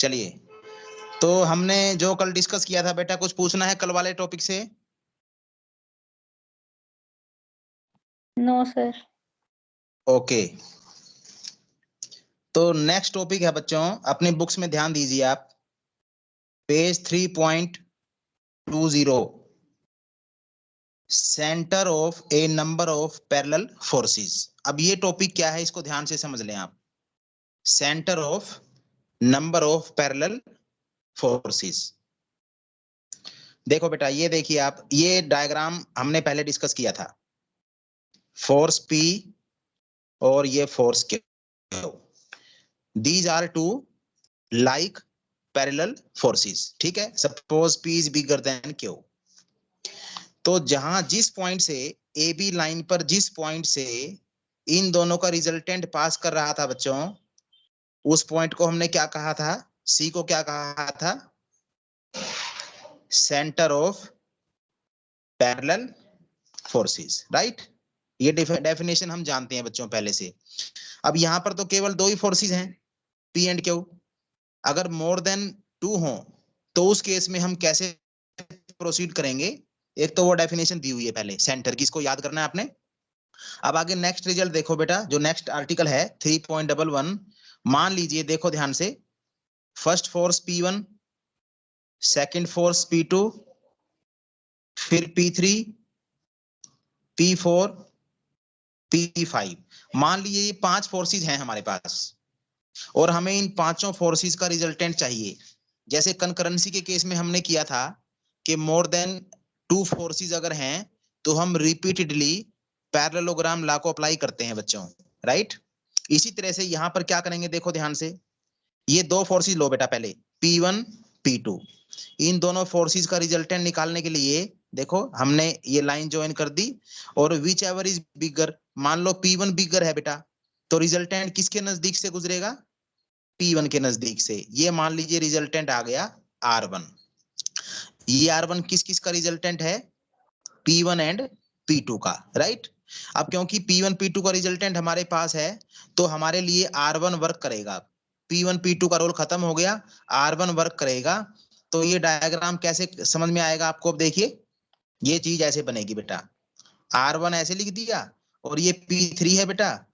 चलिए, तो हमने जो कल डिस्कस किया था बेटा, कुछ पूछना है कल वाले टॉपिक से? No sir. ओके, तो नेक्स्ट टॉपिक है बच्चों, अपनी बुक्स में ध्यान दीजिए आप, page 3.20, centre of a number of parallel forces. अब ये टॉपिक क्या है, इसको ध्यान से समझ लें आप। Centre of number of parallel forces. देखो बेटा, ये देखिए आप, ये डायग्राम हमने पहले डिस्कस किया था, फोर्स P और ये force Q। These are two like parallel forces, ठीक है। Suppose P is bigger than Q। तो जहां जिस पॉइंट से ए बी लाइन पर, जिस पॉइंट से इन दोनों का रिजल्टेंट पास कर रहा था बच्चों, उस पॉइंट को हमने क्या कहा था? सी को क्या कहा था? Centre of parallel forces, right. ये डेफिनेशन हम जानते हैं बच्चों पहले से। अब यहां पर तो केवल दो ही फोर्सेस हैं, पी एंड क्यू। अगर मोर देन टू हो तो उस केस में हम कैसे प्रोसीड करेंगे? एक तो वो डेफिनेशन दी हुई है पहले सेंटर की, इसको याद करना है आपने। अब आगे नेक्स्ट रिजल्ट देखो बेटा, जो नेक्स्ट आर्टिकल है 3.11। मान लीजिए, देखो ध्यान से, first force P1, second force P2, फिर P3, P4, P5। मान लीजिए ये 5 फोर्सेस हैं हमारे पास, और हमें इन पांचों फोर्सेस का रिजल्टेंट चाहिए। जैसे कंकरेंसी के केस में हमने किया था कि मोर देन 2 फोर्सेस अगर हैं तो हम रिपीटेडली पैरेललोग्राम लॉ को अप्लाई करते हैं बच्चों, राइट। इसी तरह से यहां पर क्या करेंगे, देखो ध्यान से, ये दो फोर्सेस लो बेटा पहले, P1, P2। इन दोनों फोर्सेस का रिजल्टेंट निकालने के लिए देखो हमने ये लाइन ज्वाइन कर दी, और विच एवर इज बिगर, मान लो P1 बिगर है बेटा, तो रिजल्टेंट किसके नजदीक से गुजरेगा? P1 के नजदीक से। ये मान लीजिए रिजल्टेंट आ गया R1। ये R1 किस किस का रिजल्टेंट है? P1 एंड P2 का, राइट। अब क्योंकि P1 P2 का रिजल्टेंट हमारे पास है, तो हमारे लिए R1 वर्क करेगा। P1 P2 का रोल खत्म हो गया, R1 वर्क करेगा। तो ये डायग्राम कैसे समझ में आएगा आपको? अब देखिए, ये चीज ऐसे बनेगी बेटा, R1 ऐसे लिख दिया, और ये P3 है बेटा,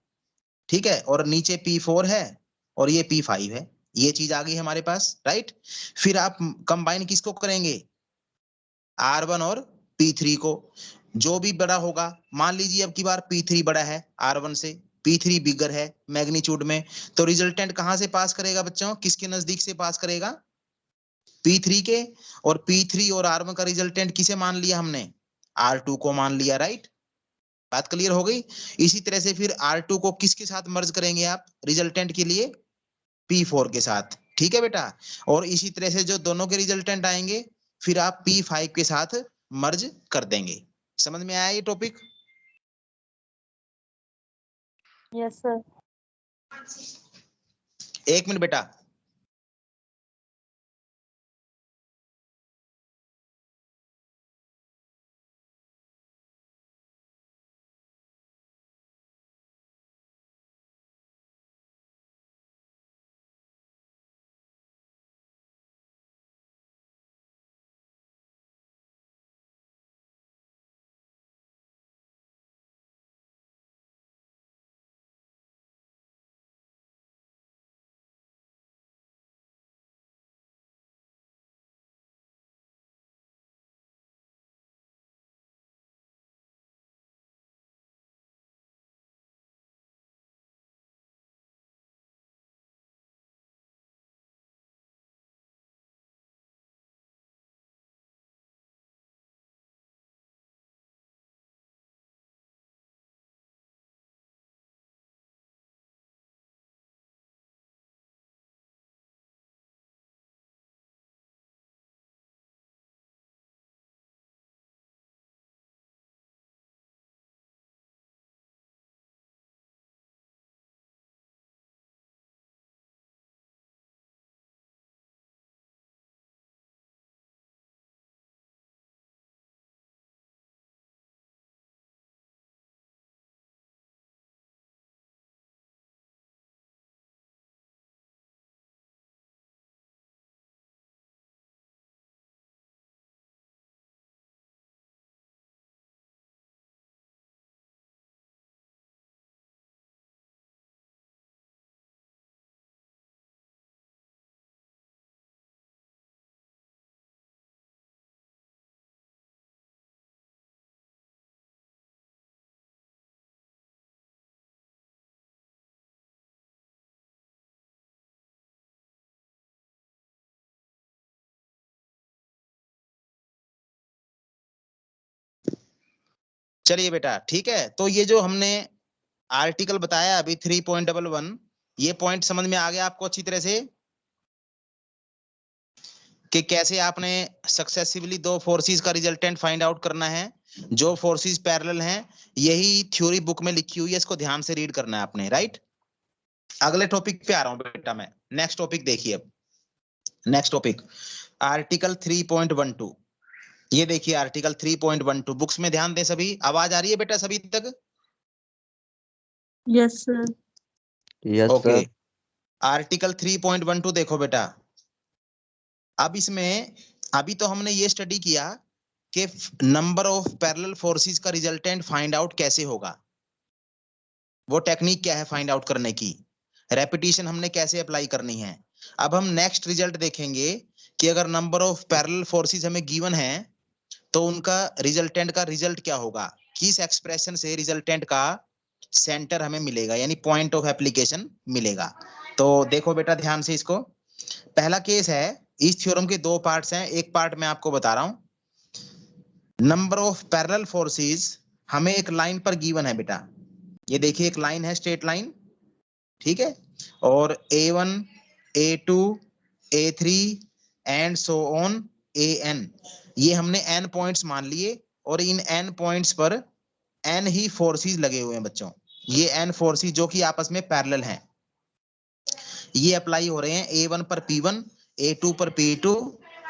ठीक है, और नीचे P4 है, और ये P5 है। ये चीज आ गई हमारे पास, राइट। फिर आप कंबाइन किसको करेंगे? R1 और P3 को। जो भी बड़ा होगा, मान लीजिए अब की बार P3 बड़ा है R1 से, P3 बिगर है मैग्नीट्यूड में, तो रिजल्टेंट कहां से पास करेगा बच्चों? किसके नजदीक से पास करेगा? P3 के। और P3 और R1 का रिजल्टेंट किसे मान लिया हमने? R2 को मान लिया, राइट। बात क्लियर हो गई। इसी तरह से फिर R2 को किसके साथ मर्ज करेंगे आप रिजल्टेंट के लिए? P4 के साथ, ठीक है बेटा। और इसी तरह से जो दोनों के रिजल्टेंट आएंगे, फिर आप P5 के साथ मर्ज कर देंगे। समझ में आया ये टॉपिक? Yes sir. एक मिनट बेटा, चलिए बेटा ठीक है, तो ये जो हमने आर्टिकल बताया अभी 3.11, ये पॉइंट समझ में आ गया आपको अच्छी तरह से कि कैसे आपने सक्सेसिवली दो फोर्सेस का रिजल्टेंट फाइंड आउट करना है जो फोर्सेस पैरेलल हैं। यही थ्योरी बुक में लिखी हुई है, इसको ध्यान से रीड करना है आपने, राइट। अगले टॉपिक पे आ रहा हूं बेटा मैं। नेक्स्ट टॉपिक देखिए अब। Next topic article 3.12। ये देखिए आर्टिकल 3.12, बुक्स में ध्यान दें सभी। आवाज आ रही है बेटा सभी तक? Yes sir. Yes okay, sir. Article 3.12 देखो बेटा। अब इसमें अभी तो हमने ये स्टडी किया कि नंबर ऑफ पैरेलल फोर्सेस का रिजल्टेंट फाइंड आउट कैसे होगा, वो टेक्निक क्या है फाइंड आउट करने की, रेपिटेशन हमने कैसे अप्लाई करनी है। अब हम नेक्स्ट रिजल्ट देखेंगे कि अगर नंबर ऑफ पैरेलल फोर्सेस हमें गिवन है तो उनका रिजल्टेंट का रिजल्ट क्या होगा, किस एक्सप्रेशन से रिजल्टेंट का सेंटर हमें मिलेगा, यानी पॉइंट ऑफ एप्लीकेशन मिलेगा। तो देखो बेटा ध्यान से इसको। पहला केस है, इस थ्योरम के दो पार्ट्स हैं, एक पार्ट मैं आपको बता रहा हूं। नंबर ऑफ पैरेलल फोर्सेस हमें एक लाइन पर गिवन है बेटा। ये देखिए एक लाइन है, स्ट्रेट लाइन, ठीक है। और A1, A2, A3 and so on AN, ये हमने n पॉइंट्स मान लिए और इन n पॉइंट्स पर n ही फोर्सेस लगे हुए हैं बच्चों। ये n फोर्सेस जो कि आपस में पैरेलल हैं, ये अप्लाई हो रहे हैं A1 पर P1, A2 पर P2,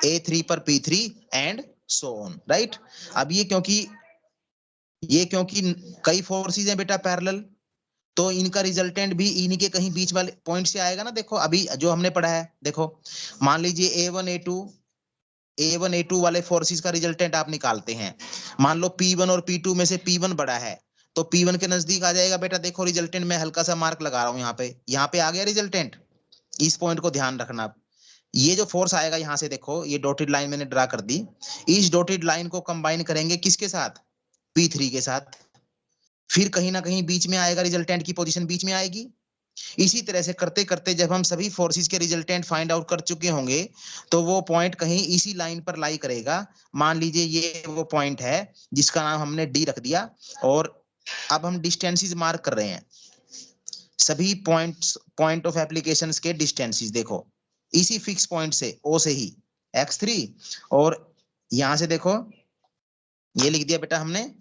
A3 पर P3 and so on, right. अब ये क्योंकि कई फोर्सेस हैं बेटा पैरेलल, तो इनका रिजल्टेंट भी इन्हीं के कहीं बीच वाले पॉइंट से आएगा ना। देखो अभी जो हमने पढ़ा है, देखो मान लीजिए A1 A2 वाले फोर्सेस का रिजल्टेंट आप निकालते हैं। मान लो P1 और P2 में से P1 बड़ा है तो P1 के नजदीक आ जाएगा बेटा। देखो रिजल्टेंट में हल्का सा मार्क लगा रहा हूं यहाँ पे आ गया रिजल्टेंट। इस पॉइंट को ध्यान रखना। ये जो फोर्स आएगा यहाँ से, देखो ये डॉटेड लाइन मैंने ड्रा कर दी, इस डॉटेड लाइन को कंबाइन करेंगे किसके साथ, P3 के साथ। फिर कहीं ना कहीं बीच में आएगा, रिजल्टेंट की पोजीशन बीच में आएगी। इसी तरह से करते करते जब हम सभी फोर्सेस के रिजल्टेंट फाइंड आउट कर चुके होंगे तो वो पॉइंट कहीं इसी लाइन पर लाई करेगा। मान लीजिए ये वो पॉइंट है जिसका नाम हमने डी रख दिया, और अब हम डिस्टेंसेस मार्क कर रहे हैं, सभी पॉइंट ऑफ एप्लीकेशंस के डिस्टेंसेस। देखो इसी फिक्स पॉइंट से ओ से ही x3, और यहां से देखो ये लिख दिया बेटा हमने,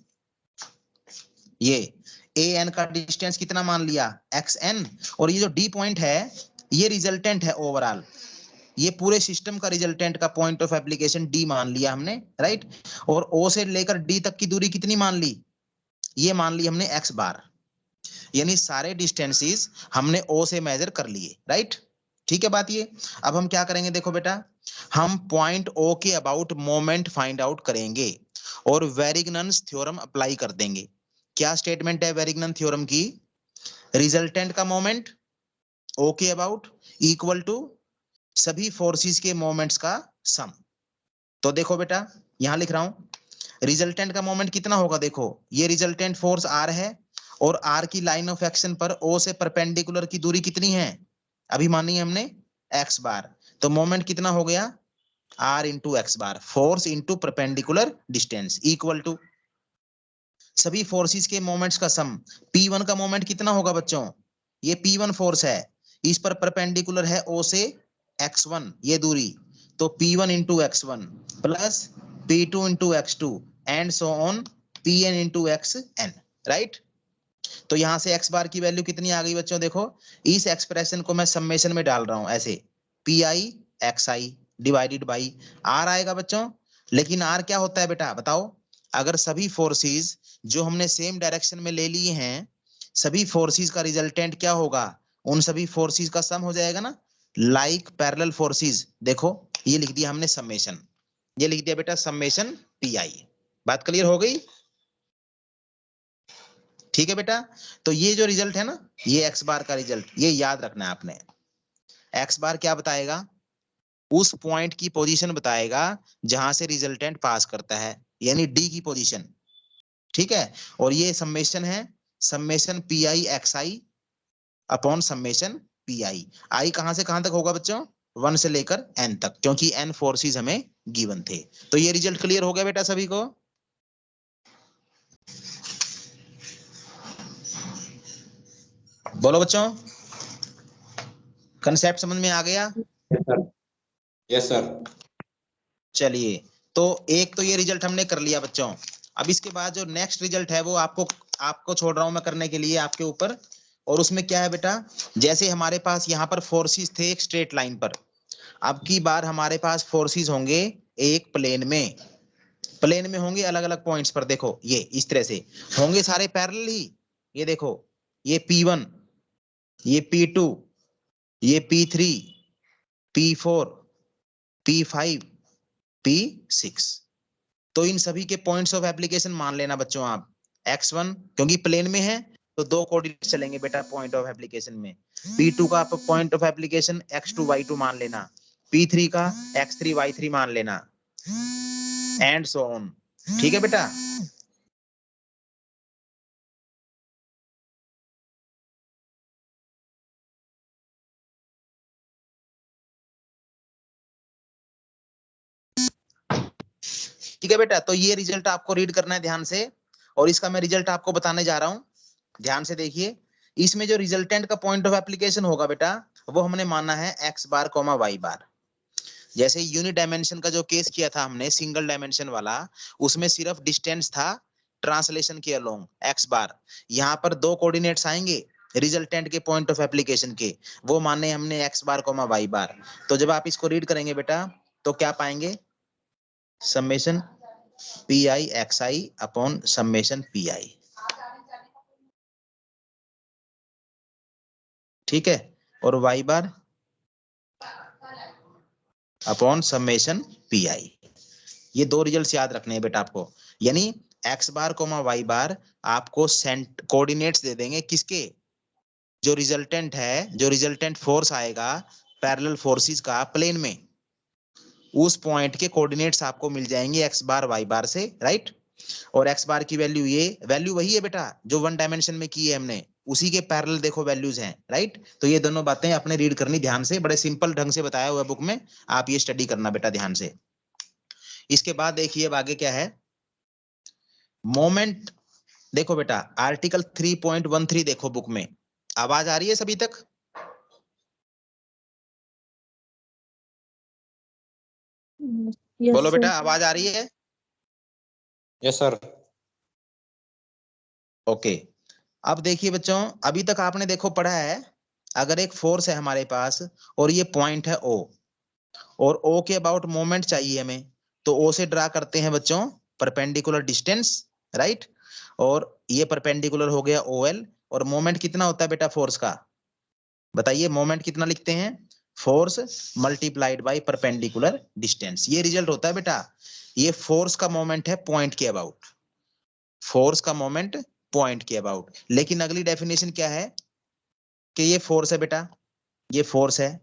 ये AN का डिस्टेंस कितना मान लिया, XN, और ये जो D पॉइंट है ये रिजल्टेंट है ओवरऑल, ये पूरे सिस्टम का रिजल्टेंट का पॉइंट ऑफ एप्लीकेशन D मान लिया हमने, राइट। और O से लेकर D तक की दूरी कितनी मान ली, ये मान ली हमने x बार, यानी सारे डिस्टेंसेस हमने O से मेजर कर लिए, राइट। ठीक है बात ये। अब हम क्या करेंगे, देखो बेटा हम पॉइंट O के अबाउट मोमेंट फाइंड आउट करेंगे और वेरिग्नन्स थ्योरम अप्लाई कर देंगे। क्या स्टेटमेंट है वेरिग्नन थ्योरम की, रिजल्टेंट का मोमेंट O के अबाउट इक्वल टू सभी फोर्सेस के मोमेंट्स का सम। तो देखो बेटा यहां लिख रहा हूं रिजल्टेंट का मोमेंट कितना होगा। देखो ये रिजल्टेंट फोर्स R है और R की लाइन ऑफ एक्शन पर O से परपेंडिकुलर की दूरी कितनी है, अभी मानी है हमने x बार, तो मोमेंट कितना हो गया R into x bar, force into perpendicular distance equal to सभी फोर्सेस के मोमेंट्स का सम। P1 का मोमेंट कितना होगा बच्चों, ये P1 फोर्स है, इस पर परपेंडिकुलर है O से x1 ये दूरी, तो P1 into x1 plus P2 into x2 and so on Pn into xn, right. तो यहां से x बार की वैल्यू कितनी आ गई बच्चों, देखो इस एक्सप्रेशन को मैं समेशन में डाल रहा हूं ऐसे, Pi xi divided by R आएगा बच्चों। लेकिन R क्या होता है बेटा बताओ, अगर सभी फोर्सेस जो हमने सेम डायरेक्शन में ले लिए हैं, सभी फोर्सेस का रिजल्टेंट क्या होगा, उन सभी फोर्सेस का सम हो जाएगा ना, लाइक पैरेलल फोर्सेस। देखो ये लिख दिया हमने समेशन, ये लिख दिया बेटा समेशन Pi। बात क्लियर हो गई, ठीक है बेटा। तो ये जो रिजल्ट है ना, ये x बार का रिजल्ट, ये याद रखना है आपने। x बार क्या बताएगा, उस पॉइंट की पोजीशन बताएगा जहां से रिजल्टेंट पास करता है, यानी D की पोजीशन, ठीक है। और ये समेशन है, summation Pi xi upon summation Pi। I कहां से कहां तक होगा बच्चों, 1 से लेकर n तक, क्योंकि n फोर्सेस हमें गिवन थे। तो ये रिजल्ट क्लियर हो गया बेटा सभी को। बोलो बच्चों, कंसेप्ट समझ में आ गया? Yes sir. चलिए, तो एक तो ये रिजल्ट हमने कर लिया बच्चों। अब इसके बाद जो नेक्स्ट रिजल्ट है वो आपको छोड़ रहा हूं मैं करने के लिए आपके ऊपर। और उसमें क्या है बेटा, जैसे हमारे पास यहाँ पर फोर्सेस थे एक स्ट्रेट लाइन पर, अब की बार हमारे पास फोर्सेस होंगे एक प्लेन में। प्लेन में होंगे अलग अलग पॉइंट्स पर। देखो ये इस तरह से होंगे सारे पैरेलल ही। ये देखो, ये P1, ये P2, ये P3, P4, P5, P6। तो इन सभी के पॉइंट्स ऑफ एप्लीकेशन मान लेना बच्चों आप। x1 क्योंकि प्लेन में है तो दो कोऑर्डिनेट चलेंगे बेटा पॉइंट ऑफ एप्लीकेशन में। P2 का point of application x2 y2 मान लेना, P3 का x3 y3 मान लेना, एंड सो ऑन। ठीक है बेटा? ठीक है बेटा, तो ये रिजल्ट आपको रीड करना है ध्यान से, और इसका मैं रिजल्ट आपको बताने जा रहा हूं। ध्यान से देखिए, इसमें जो रिजल्टेंट का पॉइंट ऑफ एप्लीकेशन होगा बेटा, वो हमने माना है x बार कॉमा y बार। जैसे यूनिट डायमेंशन का जो केस किया था हमने सिंगल डायमेंशन वाला, उसमें सिर्फ डिस्टेंस था ट्रांसलेशन के अलोंग x बार। यहाँ पर दो कोऑर्डिनेट्स आएंगे रिजल्टेंट के पॉइंट ऑफ एप्लीकेशन के, वो माने हमने x बार कॉमा y बार। तो जब आप इसको रीड करेंगे बेटा तो क्या पाएंगे, summation p i x i upon summation p i. ठीक है, और y bar upon summation p i. ये दो रिजल्ट्स याद रखने हैं बेटा आपको। यानी x bar comma y bar आपको कोऑर्डिनेट्स दे देंगे किसके, जो रिजल्टेंट है, जो रिजल्टेंट फोर्स आएगा पैरेलल फोर्सेस का प्लेन में, उस पॉइंट के कोऑर्डिनेट्स आपको मिल जाएंगे एक्स बार वाई बार से, राइट। और एक्स बार की वैल्यू, ये वैल्यू वही है बेटा जो वन डायमेंशन में की है हमने, उसी के पैरेलल देखो वैल्यूज हैं, राइट। तो ये दोनों बातें आपने रीड करनी ध्यान से, बड़े सिंपल ढंग से बताया हुआ है बुक में, आप ये स्टडी करना बेटा ध्यान से। इसके बाद देखिए अब आगे क्या है, मोमेंट। देखो बेटा आर्टिकल 3.13 देखो बुक में, आवाज आ रही है सभी तक? यस बोलो सर। बेटा, आवाज आ रही है? Yes sir. ओके। अब देखिए बच्चों, अभी तक आपने देखो पढ़ा है, अगर एक फोर्स है हमारे पास और ये पॉइंट है O, और O के अबाउट मोमेंट चाहिए हमें, तो O से ड्रा करते हैं बच्चों परपेंडिकुलर डिस्टेंस, राइट। और ये परपेंडिकुलर हो गया OL, और मोमेंट कितना होता है बेटा फोर्स का, बताइए मोमेंट कितना लिखते हैं, force multiplied by perpendicular distance. ये रिजल्ट होता है बेटा, ये फोर्स का मोमेंट है पॉइंट के अबाउट, फोर्स का मोमेंट पॉइंट के अबाउट। लेकिन अगली डेफिनेशन क्या है कि ये फोर्स है बेटा, ये फोर्स है,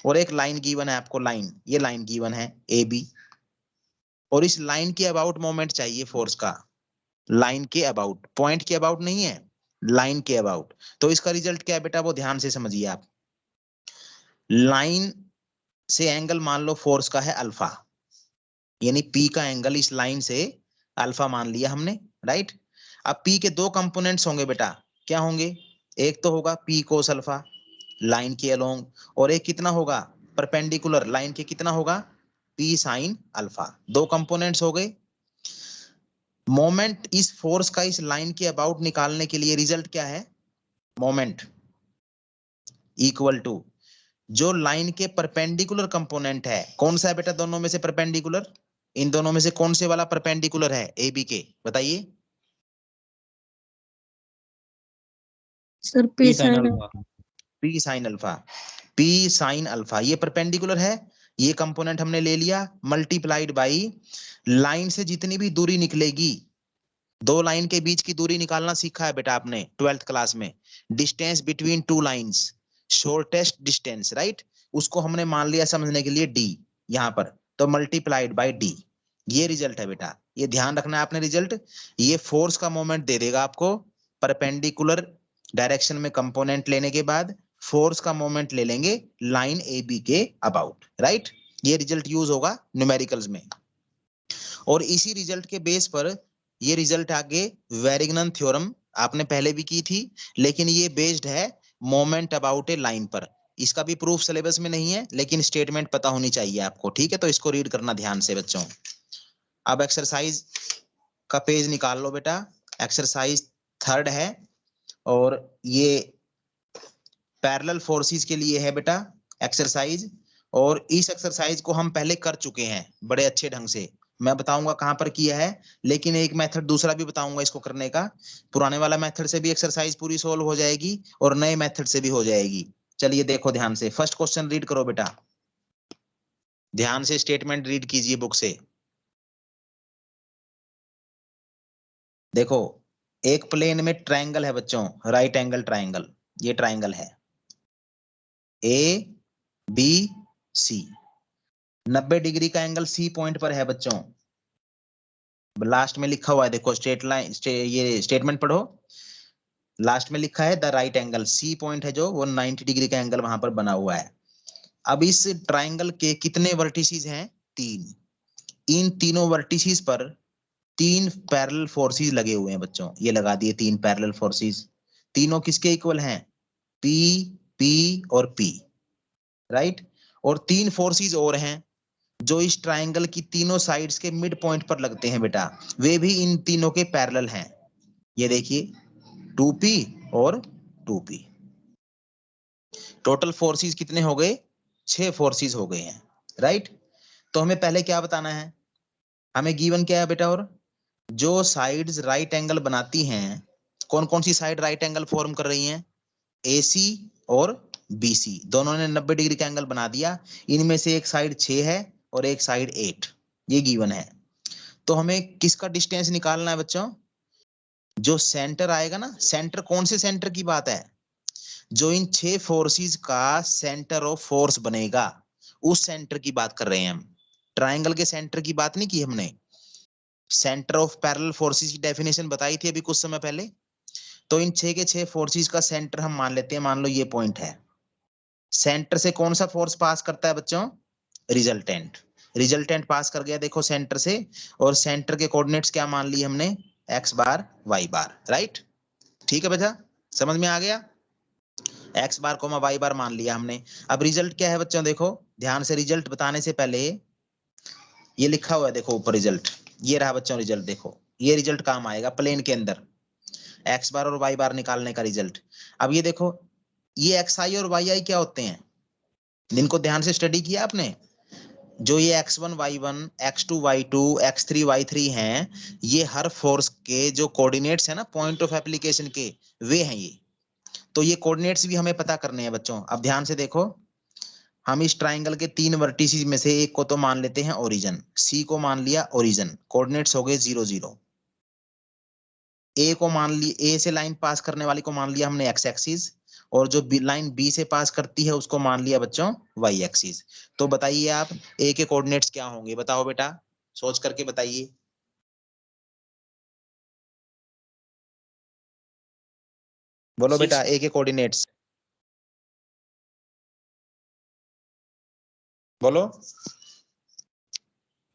और एक लाइन गिवन है आपको, लाइन, ये लाइन गिवन है ए बी, और इस लाइन के अबाउट मोमेंट चाहिए फोर्स का, लाइन के अबाउट, पॉइंट के अबाउट नहीं है, लाइन के अबाउट। तो इसका रिजल्ट क्या है बेटा, वो ध्यान से समझिए आप। लाइन से एंगल मान लो फोर्स का है अल्फा, यानी पी का एंगल इस लाइन से अल्फा मान लिया हमने, राइट। अब पी के दो कंपोनेंट्स होंगे बेटा, क्या होंगे, एक तो होगा पी कोस अल्फा लाइन के अलोंग, और एक कितना होगा परपेंडिकुलर लाइन के, कितना होगा पी साइन अल्फा। दो कंपोनेंट्स हो गए। मोमेंट इस फोर्स का इस लाइन के अबाउट निकालने के लिए रिजल्ट क्या है, मोमेंट इक्वल टू जो लाइन के परपेंडिकुलर कंपोनेंट है, कौन सा है बेटा दोनों में से परपेंडिकुलर, इन दोनों में से कौन से वाला परपेंडिकुलर है ए बी के, बताइए। Sir P sine alpha. P sine alpha, P sine alpha ये परपेंडिकुलर है, ये कंपोनेंट हमने ले लिया, मल्टीप्लाइड बाई लाइन से जितनी भी दूरी निकलेगी, दो लाइन के बीच की दूरी निकालना सीखा है बेटा आपने 12th क्लास में, distance between two lines, shortest distance, right. उसको हमने मान लिया समझने के लिए डी यहाँ पर, तो मल्टीप्लाइड बाय डी, ये रिजल्ट है बेटा, ये ध्यान रखना है आपने रिजल्ट। ये फोर्स का मोमेंट दे देगा आपको परपेंडिकुलर डायरेक्शन में कंपोनेंट लेने के बाद, फोर्स का मोमेंट ले लेंगे लाइन ए बी के अबाउट, राइट। ये रिजल्ट यूज होगा न्यूमेरिकल्स में, और इसी रिजल्ट के बेस पर ये रिजल्ट आगे वेरिग्नन थ्योरम आपने पहले भी की थी, लेकिन ये बेस्ड है मोमेंट अबाउट ए लाइन पर। इसका भी प्रूफ सिलेबस में नहीं है, लेकिन स्टेटमेंट पता होनी चाहिए आपको, ठीक है? तो इसको रीड करना ध्यान से बच्चों। अब एक्सरसाइज का पेज निकाल लो बेटा, एक्सरसाइज 3 है और ये पैरेलल फोर्सेस के लिए है बेटा एक्सरसाइज। और इस एक्सरसाइज को हम पहले कर चुके हैं बड़े अच्छे ढंग से, मैं बताऊंगा कहां पर किया है, लेकिन एक मेथड दूसरा भी बताऊंगा इसको करने का। पुराने वाला मेथड से भी एक्सरसाइज पूरी सोल्व हो जाएगी और नए मेथड से भी हो जाएगी। चलिए देखो ध्यान से, फर्स्ट क्वेश्चन रीड करो बेटा, ध्यान से स्टेटमेंट रीड कीजिए बुक से। देखो एक प्लेन में ट्रायंगल है बच्चों, राइट एंगल ट्रायंगल, ये ट्रायंगल है ए बी सी। 90 डिग्री का एंगल सी पॉइंट पर है बच्चों, लास्ट में लिखा हुआ है देखो, स्ट्रेट लाइन ये स्टेटमेंट पढ़ो, लास्ट में लिखा है the right angle, C point है जो वो 90 डिग्री का एंगल वहां पर बना हुआ है। अब इस ट्रायंगल के कितने वर्टिसेस हैं? 3। इन तीनों वर्टिसेस पर 3 पैरेलल फोर्सेस लगे हुए हैं बच्चों, ये लगा दिए 3 पैरेलल फोर्सेस। तीनों किसके इक्वल हैं? पी, पी और पी, राइट। और 3 फोर्सेस और हैं जो इस ट्रायंगल की तीनों साइड्स के मिड पॉइंट पर लगते हैं बेटा, वे भी इन तीनों के पैरेलल हैं। ये देखिए 2p और 2p, टोटल फोर्सेस कितने हो गए? 6 फोर्सेस हो गए हैं, राइट। तो हमें पहले क्या बताना है, हमें गिवन क्या है बेटा, और जो साइड्स राइट एंगल बनाती हैं, कौन कौन सी साइड राइट एंगल फॉर्म कर रही हैं? AC और BC दोनों ने 90 डिग्री का एंगल बना दिया। इनमें से एक साइड 6 है और एक साइड 8, ये गिवन है। तो हमें किसका डिस्टेंस निकालना है बच्चों? जो सेंटर आएगा ना, सेंटर कौन से सेंटर की बात है? जो इन 6 फोर्सेस का सेंटर ऑफ फोर्स बनेगा, उस सेंटर की बात कर रहे हैं हम। ट्रायंगल के सेंटर की बात नहीं की हमने। सेंटर ऑफ पैरेलल फोर्सेस की डेफिनेशन बताई थी अभी कुछ समय पहले। तो इन 6 के 6 फोर्सेस का सेंटर हम मान लेते हैं, मान लो ये पॉइंट है। सेंटर से कौन सा फोर्स पास करता है बच्चों? रिजल्टेंट। रिजल्टेंट पास कर गया देखो सेंटर से, और सेंटर के कोऑर्डिनेट्स क्या मान लिए हमने? x बार y बार, राइट। ठीक है बेटा, समझ में आ गया? x बार कोमा y बार मान लिया हमने। अब रिजल्ट क्या है बच्चों? देखो ध्यान से, रिजल्ट बताने से पहले ये लिखा हुआ है देखो ऊपर रिजल्ट, ये रहा बच्चों रिजल्ट। देखो ये रिजल्ट काम आएगा प्लेन के अंदर, x बार और y बार निकालने का रिजल्ट। अब ये देखो, ये xi और yi क्या होते हैं? जिनको ध्यान से स्टडी किया आपने, जो ये x1 y1 x2 y2 x3 y3 हैं, ये हर फोर्स के जो कोऑर्डिनेट्स है ना पॉइंट ऑफ एप्लीकेशन के, वे हैं ये। तो ये कोऑर्डिनेट्स भी हमें पता करने हैं बच्चों। अब ध्यान से देखो, हम इस ट्राइंगल के 3 वर्टिसेस में से एक को तो मान लेते हैं ओरिजिन, सी को मान लिया ओरिजिन, कोऑर्डिनेट्स हो गए 0 0। ए को मान ली, ए से लाइन पास करने वाली को मान लिया हमने एक्स एक्सिस, और जो लाइन बी से पास करती है उसको मान लिया बच्चों वाई एक्सिस। तो बताइए आप ए के कोऑर्डिनेट्स क्या होंगे? बताओ बेटा, सोच करके बताइए। बोलो बेटा, ए के कोऑर्डिनेट्स बोलो।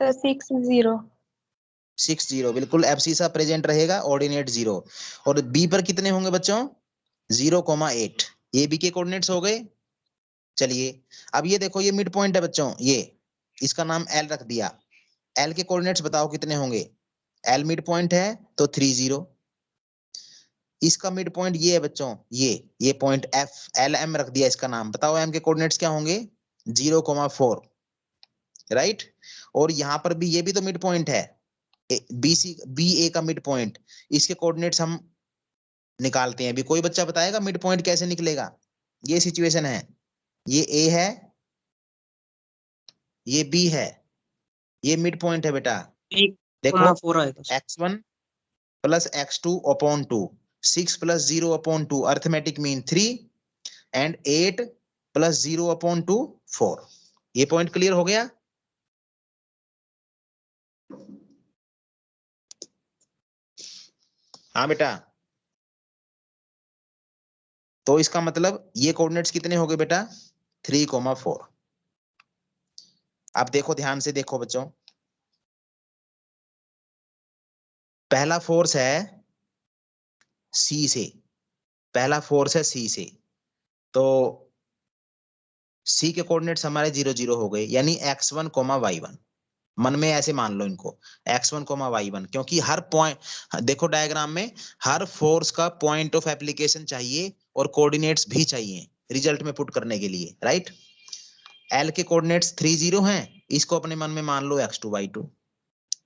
6 0। 6 0, बिल्कुल एब्सिसा प्रेजेंट रहेगा, ऑर्डिनेट 0। और बी पर कितने होंगे बच्चों? 0,8। ये बी के कोऑर्डिनेट्स हो गए। चलिए अब ये देखो, ये मिड पॉइंट है बच्चों, ये इसका नाम एल रख दिया। एल के कोऑर्डिनेट्स बताओ कितने होंगे? एल मिड पॉइंट है तो 3 0। इसका मिड पॉइंट ये है बच्चों, ये पॉइंट एफ, एल एम रख दिया इसका नाम। बताओ एम के कोऑर्डिनेट्स क्या होंगे? 0,4, राइट। और यहां पर भी ये भी तो मिड पॉइंट है, बी सी बी ए का मिड पॉइंट। इसके कोऑर्डिनेट्स हम निकालते हैं। अभी कोई बच्चा बताएगा मिड पॉइंट कैसे निकलेगा? ये सिचुएशन है, ये ए है, ये बी है, ये मिड पॉइंट है बेटा। देखो x1 plus x2 upon 2, 6 plus 0 upon 2, arithmetic mean 3, and 8 plus 0 upon 2 4। ये पॉइंट क्लियर हो गया? हाँ बेटा। तो इसका मतलब ये कोऑर्डिनेट्स कितने हो गए बेटा? 3,4। अब देखो ध्यान से देखो बच्चों, पहला फोर्स है सी से, पहला फोर्स है सी से, तो सी के कोऑर्डिनेट्स हमारे 0 0 हो गए, यानी x1 y1। मन में ऐसे मान लो इनको, x1 y1, क्योंकि हर पॉइंट देखो डायग्राम में हर फोर्स का पॉइंट ऑफ एप्लीकेशन चाहिए और कोऑर्डिनेट्स भी चाहिए रिजल्ट में पुट करने के लिए, राइट। एल के कोऑर्डिनेट्स 3 0 हैं, इसको अपने मन में मान लो x2 y2।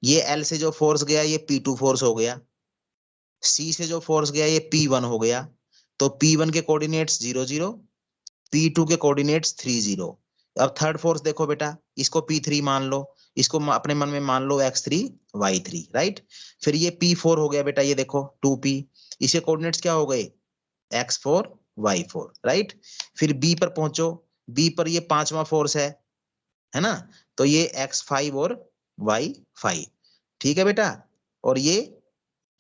ये एल से जो फोर्स गया ये P2 फोर्स हो गया, सी से जो फोर्स गया ये P1 हो गया। तो P1 के कोऑर्डिनेट्स 0 0, P2 के कोऑर्डिनेट्स 3 0। अब थर्ड फोर्स देखो बेटा, इसको P3 मान लो, इसको अपने मन में मान लो x3 y3, राइट। फिर ये P4 हो गया बेटा, ये देखो 2P, इसके कोऑर्डिनेट्स क्या हो गए x4 y4, राइट। फिर B पर पहुंचो, B पर ये पांचवा फोर्स है ना, तो ये x5 और y5, ठीक है बेटा। और ये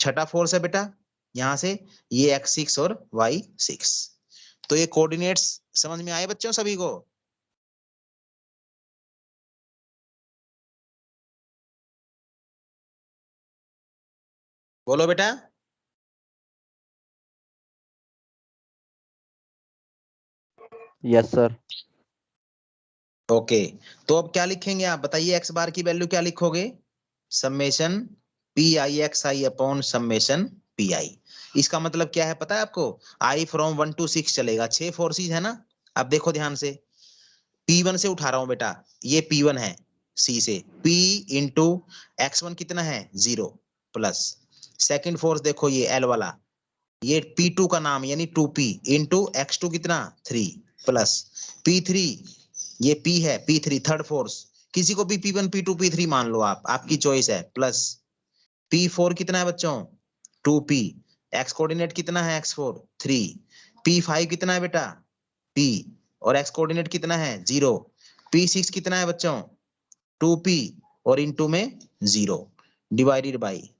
छठा फोर्स है बेटा यहां से, ये x6 और y6। तो ये कोऑर्डिनेट्स समझ में आए बच्चों सभी को? बोलो बेटा। Yes sir. ओके, तो अब क्या लिखेंगे आप बताइए, x बार की वैल्यू क्या लिखोगे? Summation p i x i upon summation p आई। इसका मतलब क्या है पता है आपको? आई फ्रॉम 1 to 6 चलेगा, 6 फोर्सेज है ना। अब देखो ध्यान से, P1 से उठा रहा हूं बेटा, ये P1 है C से, P इंटू x1 कितना है 0 प्लस सेकेंड फोर्स देखो ये L वाला, ये P2 का नाम यानी 2P इंटू x2 कितना 3 प्लस P3, ये P है P3 थर्ड फोर्स, किसी को भी P1 P2 P3 मान लो आप, आपकी चॉइस है, प्लस P4 कितना है बच्चों 2P, x कोऑर्डिनेट कितना है x4 3, P5 कितना है बेटा P, और x कोऑर्डिनेट कितना है 0, P6 कितना है बच्चों 2P और इनटू में 0 डिवाइडेड बाई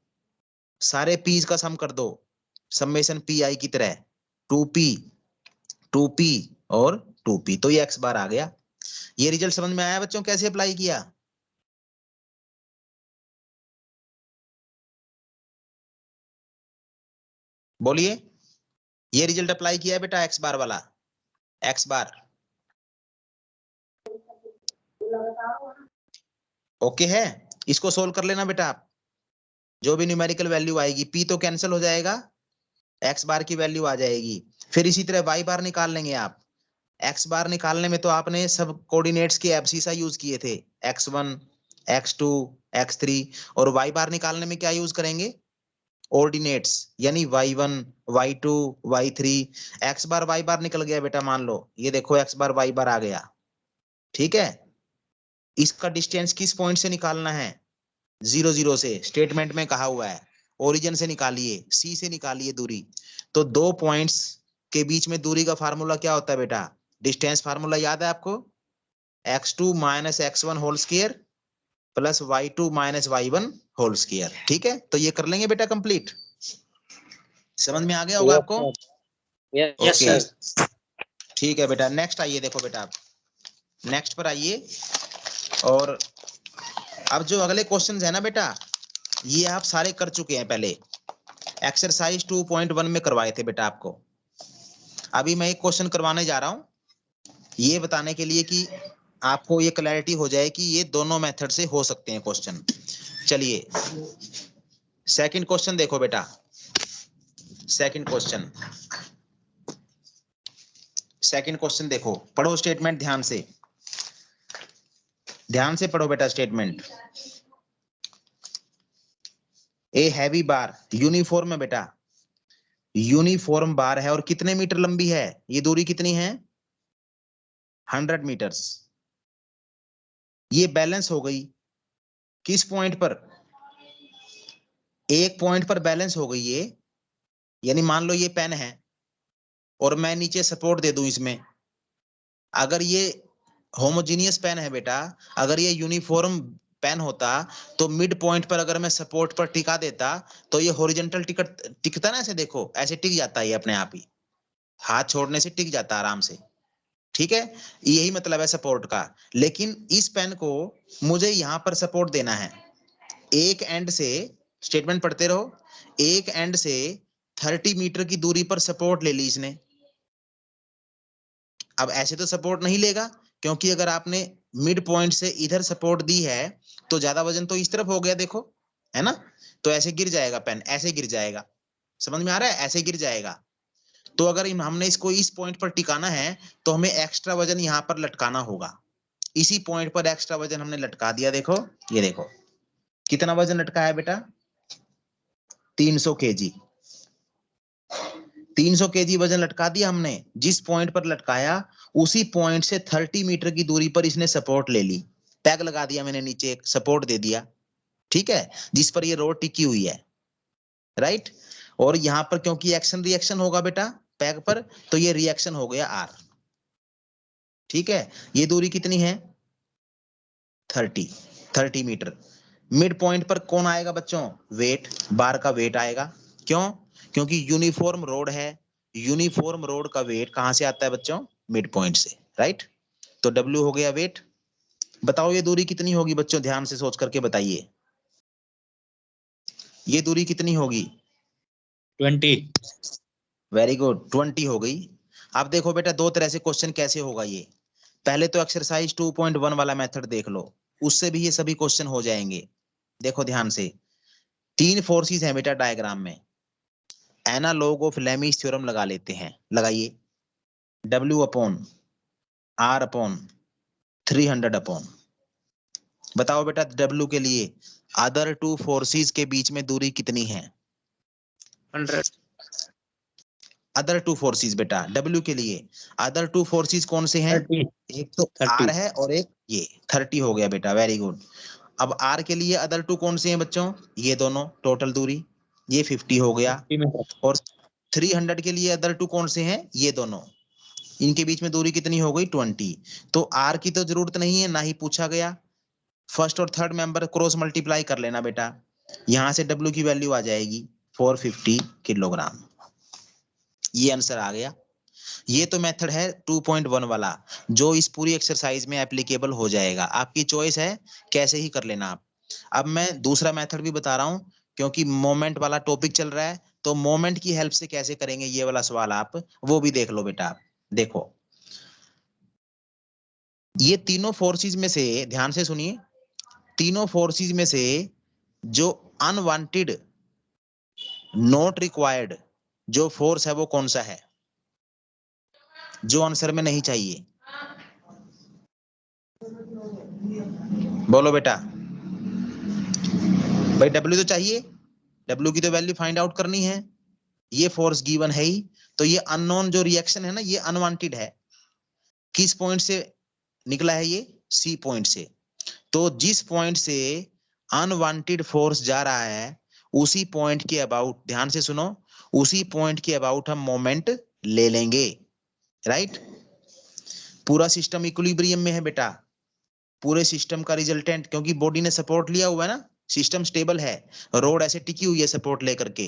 सारे P's का सम कर दो समेशन पी आई की तरह 2P और 2P, तो ये x बार आ गया। ये रिजल्ट समझ में आया बच्चों कैसे अप्लाई किया? बोलिए, ये रिजल्ट अप्लाई किया है बेटा x बार वाला, x बार ओके है। इसको सोल्व कर लेना बेटा आप, जो भी न्यूमेरिकल वैल्यू आएगी P तो कैंसिल हो जाएगा, x बार की वैल्यू आ जाएगी। फिर इसी तरह y बार निकाल लेंगे आप। x बार निकालने में तो आपने सब कोऑर्डिनेट्स के एब्सिसा यूज किए थे, x1 x2 x3, और y बार निकालने में क्या यूज करेंगे ऑर्डिनेट्स, यानी y1 y2 y3। x बार y बार निकल गया बेटा, मान लो ये देखो x बार y बार आ गया, ठीक है। इसका डिस्टेंस किस पॉइंट से निकालना है 0 0 से, स्टेटमेंट में कहा हुआ है ओरिजिन से निकालिए, सी से निकालिए दूरी। तो दो पॉइंट्स के बीच में दूरी का फार्मूला क्या होता है बेटा, डिस्टेंस फार्मूला याद है आपको, x2 minus x1 whole square plus y2 minus y1 whole square, ठीक है। तो ये कर लेंगे बेटा कंप्लीट, समझ में आ गया होगा आपको? Yes okay sir. ठीक है बेटा, नेक्स्ट आइए, देखो बेटा आप नेक्स्ट पर आइए। और अब जो अगले क्वेश्चंस है ना बेटा, ये आप सारे कर चुके हैं पहले, एक्सरसाइज 2.1 में करवाए थे बेटा आपको। अभी मैं एक क्वेश्चन करवाने जा रहा हूं, ये बताने के लिए कि आपको ये क्लैरिटी हो जाए कि ये दोनों मेथड से हो सकते हैं क्वेश्चन। चलिए सेकंड क्वेश्चन देखो बेटा, सेकंड क्वेश्चन देखो, पढ़ो स्टेटमेंट ध्यान से पढ़ो बेटा statement. A heavy bar uniform है बेटा, यूनिफॉर्म बार है और कितने मीटर लंबी है, ये दूरी कितनी है 100 मीटर्स। ये बैलेंस हो गई किस पॉइंट पर, एक पॉइंट पर बैलेंस हो गई ये, यानी मान लो ये पेन है और मैं नीचे सपोर्ट दे दूं इसमें, अगर ये होमोजीनियस पेन है बेटा, अगर ये यूनिफॉर्म पेन होता तो मिड पॉइंट पर अगर मैं सपोर्ट पर टिका देता तो ये हॉरिजॉन्टल टिकता ना, ऐसे देखो ऐसे टिक जाता है ये अपने आप ही, हाथ छोड़ने से टिक जाता आराम से, ठीक है। यही मतलब है सपोर्ट का। लेकिन इस पेन को मुझे यहां पर सपोर्ट देना है, एक एंड से, स्टेटमेंट पढ़ते रहो, एक एंड से 30 मीटर की दूरी पर सपोर्ट ले ली इसने, अब ऐसे तो सपोर्ट नहीं लेगा, क्योंकि अगर आपने मिड पॉइंट से इधर सपोर्ट दी है तो ज्यादा वजन तो इस तरफ हो गया, देखो, है ना? तो ऐसे गिर जाएगा पेन, ऐसे गिर जाएगा। समझ में आ रहा है? ऐसे गिर जाएगा। तो अगर हमने इसको इस पॉइंट पर टिकाना है तो हमें एक्स्ट्रा वजन यहाँ पर लटकाना होगा। इसी पॉइंट पर एक्स्ट्रा वजन हमने लटका दिया। देखो, ये देखो कितना वजन लटकाया बेटा, 300 केजी। 300 केजी वजन लटका दिया हमने। जिस पॉइंट पर लटकाया उसी पॉइंट से 30 मीटर की दूरी पर इसने सपोर्ट ले ली, टैग लगा दिया मैंने, नीचे एक सपोर्ट दे दिया, ठीक है, जिस पर ये रोड टिकी हुई है, राइट। और यहां पर क्योंकि एक्शन रिएक्शन होगा बेटा पैग पर, तो ये रिएक्शन हो गया आर, ठीक है। ये दूरी कितनी है, 30 मीटर। मिड पॉइंट पर कौन आएगा बच्चों, वेट, बार का वेट आएगा। क्यों? क्योंकि यूनिफॉर्म रोड है, यूनिफॉर्म रोड का वेट कहां से आता है बच्चों, मिड पॉइंट से, राइट। तो W हो गया वेट। बताओ ये दूरी कितनी होगी बच्चों, ध्यान से सोच करके बताइए, ये दूरी कितनी होगी, 20। वेरी गुड, 20 हो गई। अब देखो बेटा दो तरह से क्वेश्चन कैसे होगा ये। पहले तो एक्सरसाइज 2.1 वाला मेथड देख लो, उससे भी ये सभी क्वेश्चन हो जाएंगे। देखो ध्यान से, तीन फोर्सेस हैं बेटा डायग्राम में, एनालॉग ऑफ लेमीज थ्योरम लगा लेते हैं, लगाइए। W upon R upon 300 upon, बताओ बेटा W के लिए अदर टू फोर्सेस के बीच में दूरी कितनी है, 100। अदर टू फोर्सेस बेटा W के लिए अदर टू फोर्सेस कौन से हैं, 30। एक तो 30। R है और एक ये 30 हो गया बेटा, वेरी गुड। अब R के लिए अदर टू कौन से हैं बच्चों, ये दोनों, टोटल दूरी ये 50 हो गया। 50 मीटर। और 300 के लिए अदर टू कौन से हैं, ये दोनों, इनके बीच में दूरी कितनी हो गई, 20। तो R की तो जरूरत नहीं है, ना ही पूछा गया। फर्स्ट और थर्ड मेंबर क्रॉस मल्टीप्लाई कर लेना बेटा, यहां से W की वैल्यू आ जाएगी 450 किलोग्राम। ये आंसर आ गया। ये तो मेथड है 2.1 वाला, जो इस पूरी एक्सरसाइज में एप्लीकेबल हो जाएगा, आपकी चॉइस है कैसे ही कर लेना आप। अब मैं दूसरा मेथड भी बता रहा हूं, क्योंकि मोमेंट वाला टॉपिक चल रहा है, तो मोमेंट की हेल्प से कैसे करेंगे ये वाला सवाल, आप वो भी देख लो बेटा। देखो ये तीनों फोर्सेस में से, ध्यान से सुनिए, तीनों फोर्सेस में से जो अनवांटेड, नॉट रिक्वायर्ड जो फोर्स है वो कौन सा है, जो आंसर में नहीं चाहिए, बोलो बेटा। भाई W तो चाहिए, W की तो वैल्यू फाइंड आउट करनी है, ये फोर्स गिवन है ही, तो ये अननोन जो रिएक्शन है ना, ये अनवांटेड है। किस पॉइंट से निकला है ये, C पॉइंट से। तो जिस पॉइंट से अनवांटेड फोर्स जा रहा है उसी पॉइंट के अबाउट, ध्यान से सुनो, उसी पॉइंट के अबाउट हम मोमेंट ले लेंगे, राइट। पूरा सिस्टम इक्विलिब्रियम में है बेटा, पूरे सिस्टम का रिजल्टेंट, क्योंकि बॉडी ने सपोर्ट लिया हुआ है ना, सिस्टम स्टेबल है, रोड ऐसे टिकी हुई है सपोर्ट लेकर के,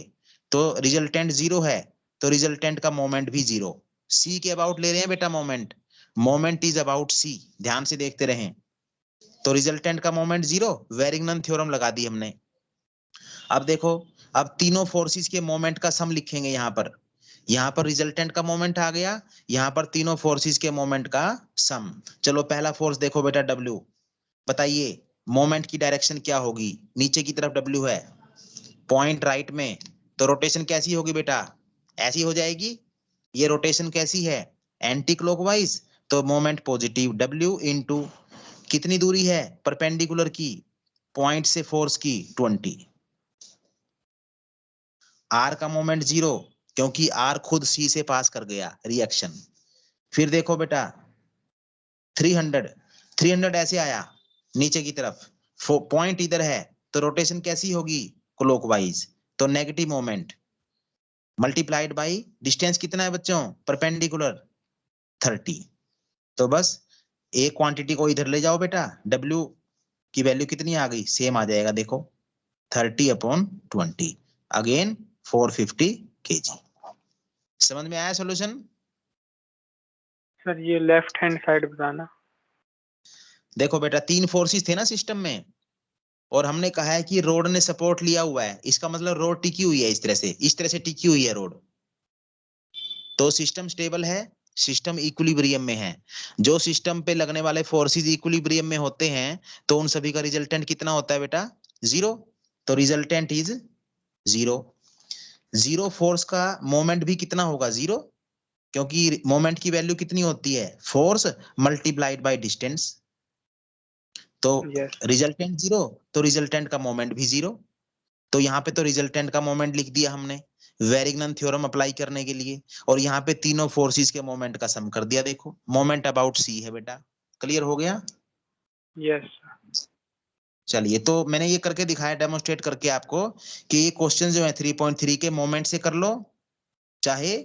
तो रिजल्टेंट 0 है, तो रिजल्टेंट का मोमेंट भी 0। C के अबाउट ले रहे हैं बेटा moment, moment is about C, ध्यान से देखते रहें। तो रिजल्टेंट का मोमेंट 0, वेरिंगटन थ्योरम लगा दी हमने। अब देखो, अब तीनों फोर्सेस के मोमेंट का सम लिखेंगे यहाँ पर रिजल्टेंट का मोमेंट आ गया, यहाँ पर तीनों फोर्सेस के मोमेंट का सम। चलो पहला फोर्स देखो बेटा W, बताइए मोमेंट की डायरेक्शन क्या होगी, नीचे की तरफ W है, पॉइंट राइट में, तो रोटेशन कैसी होगी बेटा, ऐसी हो जाएगी। ये रोटेशन कैसी है, एंटी क्लॉकवाइज, तो मोमेंट पॉजिटिव। W इनटू कितनी दूरी है परपेंडिकुलर की, पॉइंट से फोर्स की 20। R का मोमेंट 0, क्योंकि R खुद C से पास कर गया रिएक्शन। फिर देखो बेटा 300 ऐसे आया नीचे की तरफ, पॉइंट इधर है, तो रोटेशन कैसी होगी, क्लॉकवाइज, तो negative moment multiplied by distance कितना है बच्चों, परपेंडिकुलर 30। तो बस एक क्वांटिटी को इधर ले जाओ बेटा, W की वैल्यू कितनी आ गई, सेम आ जाएगा, देखो 30/20, अगेन 450 kg। समझ में आया सॉल्यूशन? सर ये लेफ्ट हैंड साइड बताना। देखो बेटा तीन फोर्सेस थे ना सिस्टम में, और हमने कहा है कि रोड ने सपोर्ट लिया हुआ है, इसका मतलब रोड टिकी हुई है, इस तरह से टिकी हुई है रोड, तो सिस्टम स्टेबल है, सिस्टम इक्विलिब्रियम में है। जो सिस्टम पे लगने वाले फोर्सेस इक्विलिब्रियम में होते हैं तो उन सभी का रिजल्टेंट कितना होता है बेटा? जीरो। तो resultant is zero. Zero force का मोमेंट भी कितना होगा? जीरो, क्योंकि मोमेंट की वैल्यू कितनी होती है? Force multiplied by distance. तो Yes. रिजल्टेंट जीरो, तो रिजल्टेंट का मोमेंट भी जीरो। तो यहाँ पे तो रिजल्टेंट का मोमेंट लिख दिया हमने वेरिग्नन थ्योरम अप्लाई करने के लिए, और यहाँ पे तीनों फोर्सेस के मोमेंट का सम कर दिया। देखो मोमेंट अबाउट सी है बेटा। क्लियर हो गया? Yes. चलिए, तो मैंने ये करके दिखाया, डेमोन्स्ट्रेट करके आपको कि ये क्वेश्चन जो है 3.3 के मोमेंट से कर लो, चाहे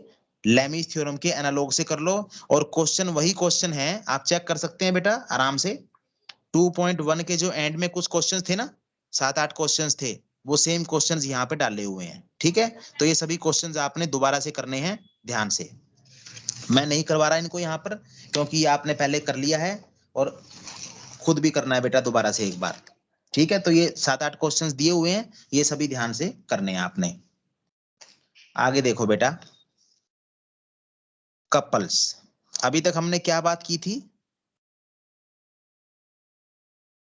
लेमीज थ्योरम के एनालॉग से कर लो, और क्वेश्चन वही क्वेश्चन है, आप चेक कर सकते हैं बेटा आराम से। 2.1 के जो एंड में कुछ क्वेश्चंस थे ना, 7-8 क्वेश्चंस थे, वो सेम क्वेश्चंस यहाँ पे डाले हुए हैं। ठीक है, तो ये सभी क्वेश्चंस आपने दोबारा से करने हैं ध्यान से। मैं नहीं करवा रहा इनको यहाँ पर, क्योंकि ये आपने पहले कर लिया है और खुद भी करना है बेटा दोबारा से एक बार। ठीक है, तो ये 7-8 क्वेश्चंस दिए हुए हैं, ये सभी ध्यान से करने हैं आपने। आगे देखो बेटा, कपल्स। अभी तक हमने क्या बात की थी?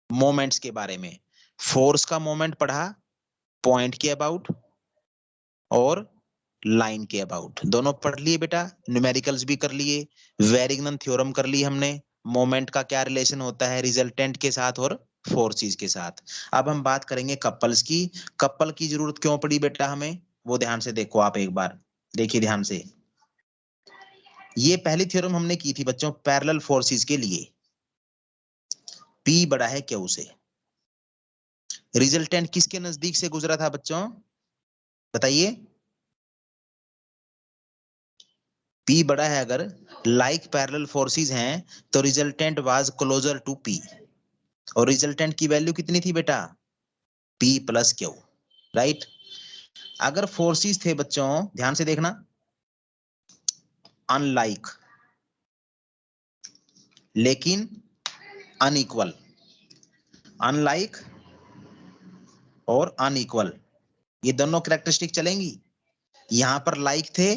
मोमेंट्स के बारे में। फोर्स का मोमेंट पढ़ा पॉइंट के अबाउट और लाइन के अबाउट, दोनों पढ़ लिए बेटा। न्यूमेरिकल्स भी कर लिए, वेरिग्नन थ्योरम कर ली हमने, मोमेंट का क्या रिलेशन होता है रिजल्टेंट के साथ और फोर्सेस के साथ। अब हम बात करेंगे कपल्स की। कपल की जरूरत क्यों पड़ी बेटा हमें, वो ध्यान से देखो आप एक बार, देखिए ध्यान से। ये पहली थ्योरम हमने की थी बच्चों पैरेलल फोर्सेस के लिए, P बड़ा है Q से। रिजल्टेंट किसके नजदीक से गुजरा था बच्चों, बताइए? P बड़ा है, अगर लाइक पैरेलल फोर्सेस हैं तो resultant was closer to P, और रिजल्टेंट की वैल्यू कितनी थी बेटा? P plus Q, right. अगर फोर्सेस थे बच्चों, ध्यान से देखना, अनलाइक लेकिन अनइक्वल, अनलाइक और अनइक्वल, ये दोनों कैरेक्टरिस्टिक चलेंगी। यहां पर लाइक थे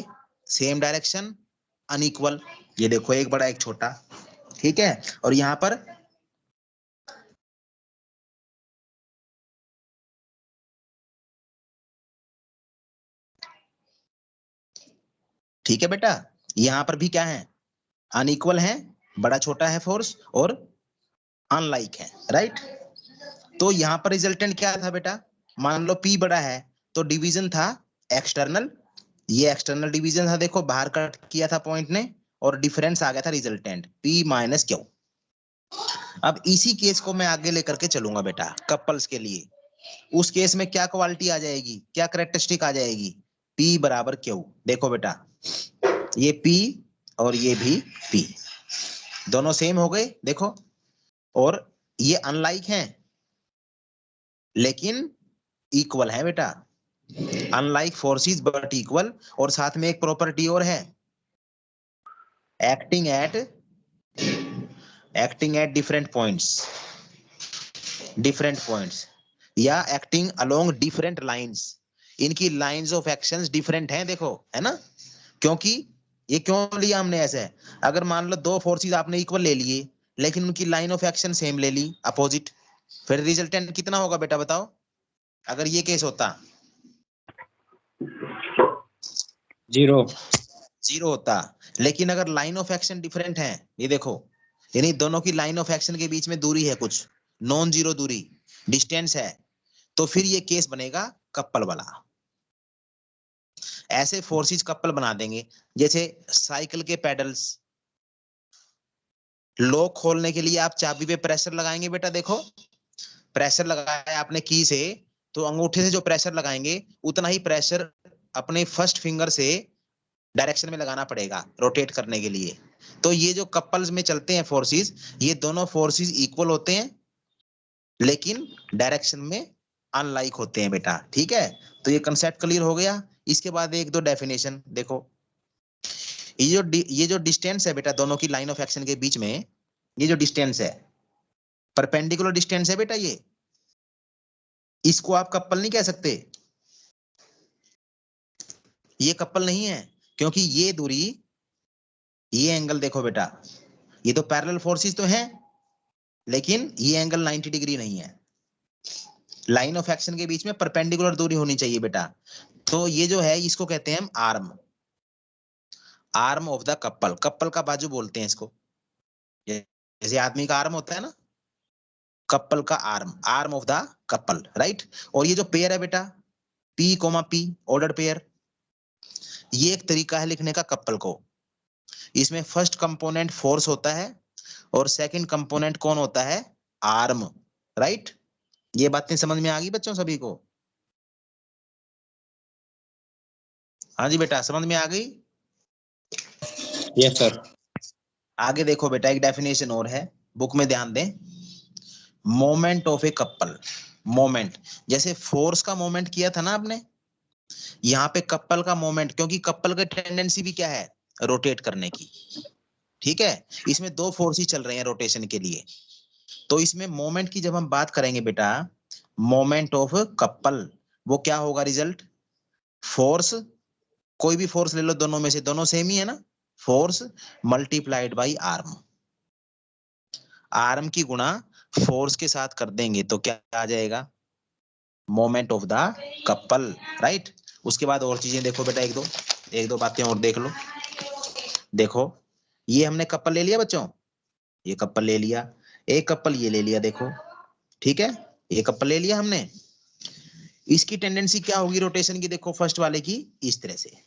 सेम डायरेक्शन, अनइक्वल, ये देखो एक बड़ा एक छोटा, ठीक है। और यहां पर ठीक है बेटा, यहां पर भी क्या है? अनइक्वल है, बड़ा छोटा है फोर्स, और अनलाइक है, राइट। तो यहां पर रिजल्टेंट क्या था बेटा? मान लो P बड़ा है तो डिवीजन था एक्सटर्नल, ये एक्सटर्नल डिवीजन था, देखो बाहर कट किया था पॉइंट ने, और डिफरेंस आ गया था रिजल्टेंट P माइनस Q। अब इसी केस को मैं आगे लेकर के चलूंगा बेटा कपल्स के लिए। उस केस में क्या क्वालिटी आ जाएगी, क्या कैरेक्टरिस्टिक आ जाएगी? P बराबर Q। देखो बेटा, ये P और ये भी P, दोनों सेम हो गए देखो, और ये अनलाइक हैं लेकिन इक्वल है बेटा। अनलाइक फोर्सेस बट इक्वल, और साथ में एक प्रॉपर्टी और है, एक्टिंग एट डिफरेंट पॉइंट्स या एक्टिंग अलोंग डिफरेंट लाइंस। इनकी लाइंस ऑफ एक्शंस डिफरेंट हैं, देखो है ना। क्योंकि ये क्यों लिया हमने ऐसे? अगर मान लो दो फोर्सेस आपने इक्वल ले लिए लेकिन उनकी लाइन ऑफ एक्शन सेम ले ली, अपोजिट, फिर रिजल्टेंट कितना होगा बेटा बताओ, अगर ये केस होता? जीरो। जीरो होता। लेकिन अगर लाइन ऑफ एक्शन डिफरेंट है, ये देखो, यानी दोनों की लाइन ऑफ एक्शन के बीच में दूरी है, कुछ नॉन जीरो दूरी, डिस्टेंस है, तो फिर ये केस बनेगा कपल वाला। ऐसे फोर्सेस कपल बना देंगे, जैसे साइकिल के पेडल्स। लॉक खोलने के लिए आप चाबी पे प्रेशर लगाएंगे बेटा, देखो प्रेशर लगाया आपने की से, तो अंगूठे से जो प्रेशर लगाएंगे उतना ही प्रेशर अपने फर्स्ट फिंगर से डायरेक्शन में लगाना पड़ेगा रोटेट करने के लिए। तो ये जो कपल्स में चलते हैं फोर्सेस, ये दोनों फोर्सेस इक्वल होते हैं लेकिन डायरेक्शन में अनलाइक होते हैं बेटा, ठीक है। तो ये कंसेप्ट क्लियर हो गया। इसके बाद एक दो डेफिनेशन देखो। ये जो डिस्टेंस है बेटा दोनों की लाइन ऑफ एक्शन के बीच में, ये जो डिस्टेंस है परपेंडिकुलर डिस्टेंस है बेटा, ये इसको आप कपल नहीं कह सकते, ये कपल नहीं है, क्योंकि ये एंगल देखो बेटा, ये तो पैरेलल फोर्सेस तो हैं, लेकिन ये एंगल 90 डिग्री नहीं है। लाइन ऑफ एक्शन के बीच में परपेंडिकुलर दूरी होनी चाहिए बेटा। तो ये जो है इसको कहते हैं हम arm, arm of the couple. Couple का बाजू बोलते हैं इसको, जैसे आदमी का आर्म होता है ना, कपल का arm, arm of the couple, right. और ये जो पेयर है बेटा, P, P ऑर्डर पेयर, ये एक तरीका है लिखने का कपल को। इसमें फर्स्ट कंपोनेंट फोर्स होता है और सेकंड कंपोनेंट कौन होता है, आर्म, राइट। ये बातें समझ में आ गई बच्चों सभी को? हाँ जी बेटा, समझ में आ गई? Yes sir. आगे देखो बेटा, एक डेफिनेशन और है, बुक में ध्यान दें। Moment of a couple, moment जैसे फोर्स का मोमेंट किया था ना आपने, यहाँ पे कपल का मोमेंट, क्योंकि कपल का टेंडेंसी भी क्या है, रोटेट करने की, ठीक है। इसमें दो फोर्सेस चल रहे हैं रोटेशन के लिए। तो इसमें मोमेंट की जब हम बात करेंगे बेटा, मोमेंट ऑफ कपल, वो क्या होगा रिजल्ट, फोर्स, कोई भी फोर्स ले लो, दोनों में से, दोनों सेम ही है ना, force multiplied by arm. Arm की गुणा फोर्स के साथ कर देंगे तो क्या आ जाएगा, moment of the couple, right. उसके बाद और चीजें देखो बेटा, एक दो बातें और देख लो। देखो ये हमने कपल ले लिया बच्चों, ये कपल ले लिया, एक कपल ये ले लिया, देखो ठीक है, ये कपल ले लिया हमने। इसकी टेंडेंसी क्या होगी रोटेशन की, देखो फर्स्ट वाले की इस तरह से,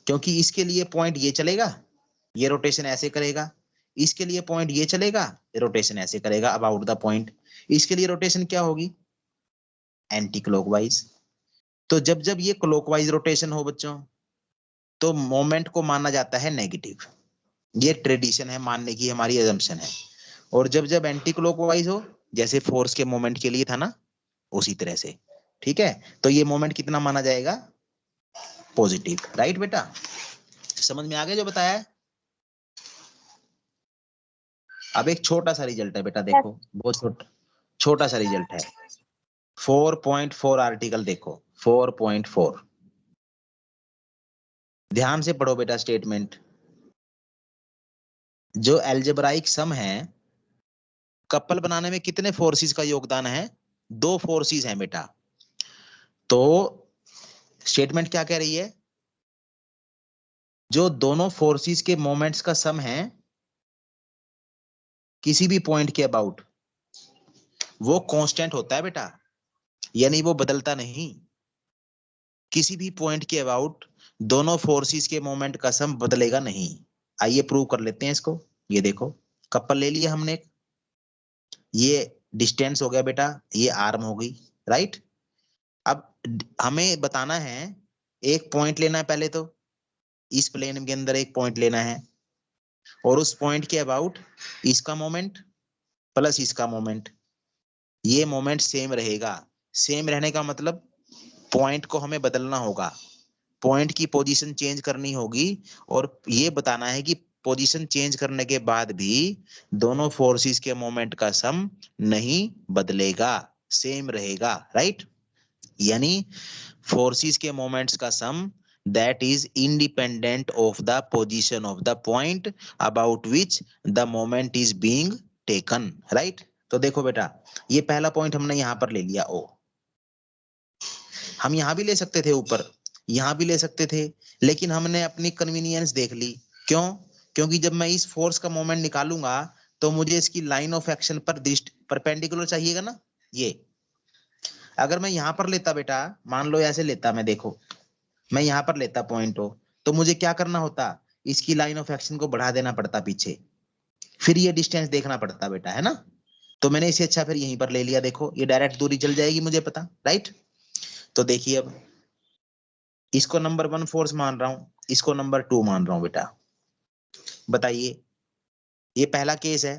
क्योंकि इसके लिए पॉइंट ये चलेगा, ये रोटेशन ऐसे करेगा, इसके लिए पॉइंट ये चलेगा, रोटेशन ऐसे करेगा अबाउट द पॉइंट। इसके लिए रोटेशन क्या होगी, एंटी क्लॉकवाइज। तो जब जब ये क्लॉकवाइज रोटेशन हो बच्चों, तो मोमेंट को माना जाता है नेगेटिव, ये ट्रेडिशन है मानने की, हमारी अजम्पशन है। और जब जब एंटी क्लॉकवाइज हो, जैसे फोर्स के मोमेंट के लिए था ना, उसी तरह से, ठीक है। तो ये मोमेंट कितना माना जाएगा, पॉजिटिव, राइट बेटा। समझ में आ गया जो बताया है? अब एक छोटा सा रिजल्ट है बेटा, देखो बहुत छोटा सा रिजल्ट है। 4.4 आर्टिकल देखो, 4.4, ध्यान से पढ़ो बेटा स्टेटमेंट। जो एल्जेब्राइक सम है, कपल बनाने में कितने फोर्सेस का योगदान है, दो फोर्सेस हैं बेटा। तो स्टेटमेंट क्या कह रही है, जो दोनों फोर्सेस के मोमेंट्स का सम है किसी भी पॉइंट के अबाउट, वो कांस्टेंट होता है बेटा, यानी वो बदलता नहीं। किसी भी पॉइंट के अबाउट दोनों फोर्सेस के मोमेंट का सम बदलेगा नहीं। आइए प्रूव कर लेते हैं इसको। ये देखो कपल ले लिया हमने, ये डिस्टेंस हो गया बेटा, ये आर्म हो गई, राइट। अब हमें बताना है, एक पॉइंट लेना है पहले, तो इस प्लेन के अंदर एक पॉइंट लेना है, और उस पॉइंट के अबाउट इसका मोमेंट प्लस इसका मोमेंट, ये मोमेंट सेम रहेगा। सेम रहने का मतलब पॉइंट को हमें बदलना होगा, पॉइंट की पोजीशन चेंज करनी होगी, और ये बताना है कि पोजीशन चेंज करने के बाद भी दोनों फोर्सेस के मोमेंट का सम नहीं बदलेगा, सेम रहेगा, राइट। यानी फोर्सेस के मोमेंट्स का सम that is independent of the position of the point about which the moment is being taken, right। तो देखो बेटा, ये पहला पॉइंट हमने यहां पर ले लिया O, हम यहां भी ले सकते थे ऊपर, यहां भी ले सकते थे, लेकिन हमने अपनी कन्वीनियंस देख ली। क्यों? क्योंकि जब मैं इस फोर्स का मोमेंट निकालूंगा तो मुझे इसकी लाइन ऑफ एक्शन पर परपेंडिकुलर चाहिएगा ना। ये अगर मैं यहां पर लेता बेटा, मान लो ऐसे लेता मैं, देखो मैं यहां पर लेता पॉइंट हो, तो मुझे क्या करना होता, इसकी लाइन ऑफ एक्शन को बढ़ा देना पड़ता पीछे, फिर ये डिस्टेंस देखना पड़ता बेटा, है ना। तो मैंने इसे अच्छा फिर यहीं पर ले लिया, देखो ये डायरेक्ट दूरी चल जाएगी मुझे पता, राइट। तो देखिए अब इसको नंबर 1 फोर्स मान रहा हूं, इसको नंबर 2 मान रहा हूं बेटा। बताइए, ये पहला केस है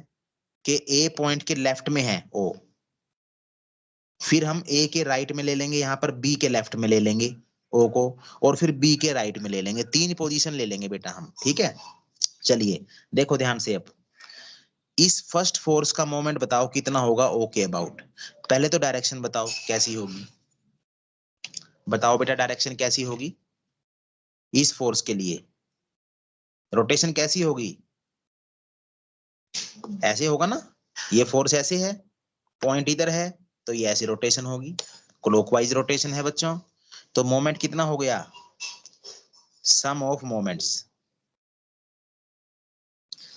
कि ए पॉइंट के लेफ्ट में है ओ, फिर हम ए के राइट में ले लेंगे, यहां पर बी के लेफ्ट में ले लेंगे ओ को, और फिर बी के राइट में ले लेंगे, 3 पोजीशन ले लेंगे बेटा हम, ठीक है। चलिए देखो ध्यान से, अब इस फर्स्ट फोर्स का मोमेंट बताओ कितना होगा ओ के अबाउट। पहले तो डायरेक्शन बताओ कैसी होगी, बताओ बेटा डायरेक्शन कैसी होगी इस फोर्स के लिए। रोटेशन कैसी होगी, ऐसे होगा ना, ये फोर्स ऐसे है, पॉइंट इधर है, तो ये ऐसी रोटेशन होगी, क्लॉकवाइज रोटेशन है बच्चों। तो मोमेंट कितना हो गया, सम ऑफ मोमेंट्स।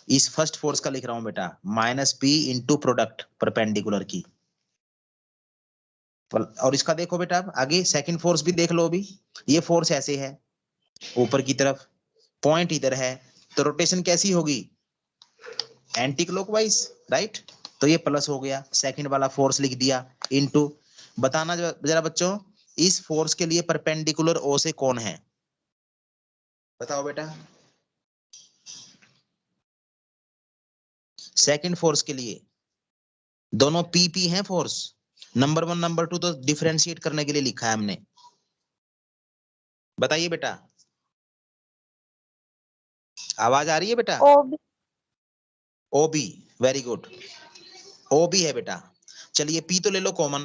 इस फर्स्ट फोर्स का लिख रहा हूं बेटा, minus P into product perpendicular की। और इसका देखो बेटा आगे सेकंड फोर्स भी देख लो अभी, ये फोर्स ऐसे है ऊपर की तरफ, पॉइंट इधर है, तो रोटेशन कैसी होगी, एंटी क्लॉकवाइज, राइट। तो ये प्लस हो गया, सेकंड वाला फोर्स लिख दिया, इनटू, बताना जरा बच्चों, इस फोर्स के लिए परपेंडिकुलर ओ से कौन है, बताओ बेटा। सेकंड फोर्स के लिए दोनों पी पी हैं फोर्स, नंबर 1 नंबर 2 तो डिफरेंशिएट करने के लिए लिखा है हमने, बताइए बेटा, आवाज आ रही है बेटा। OB ओबी, वेरी गुड, ओबी है बेटा। चलिए पी तो ले लो कॉमन,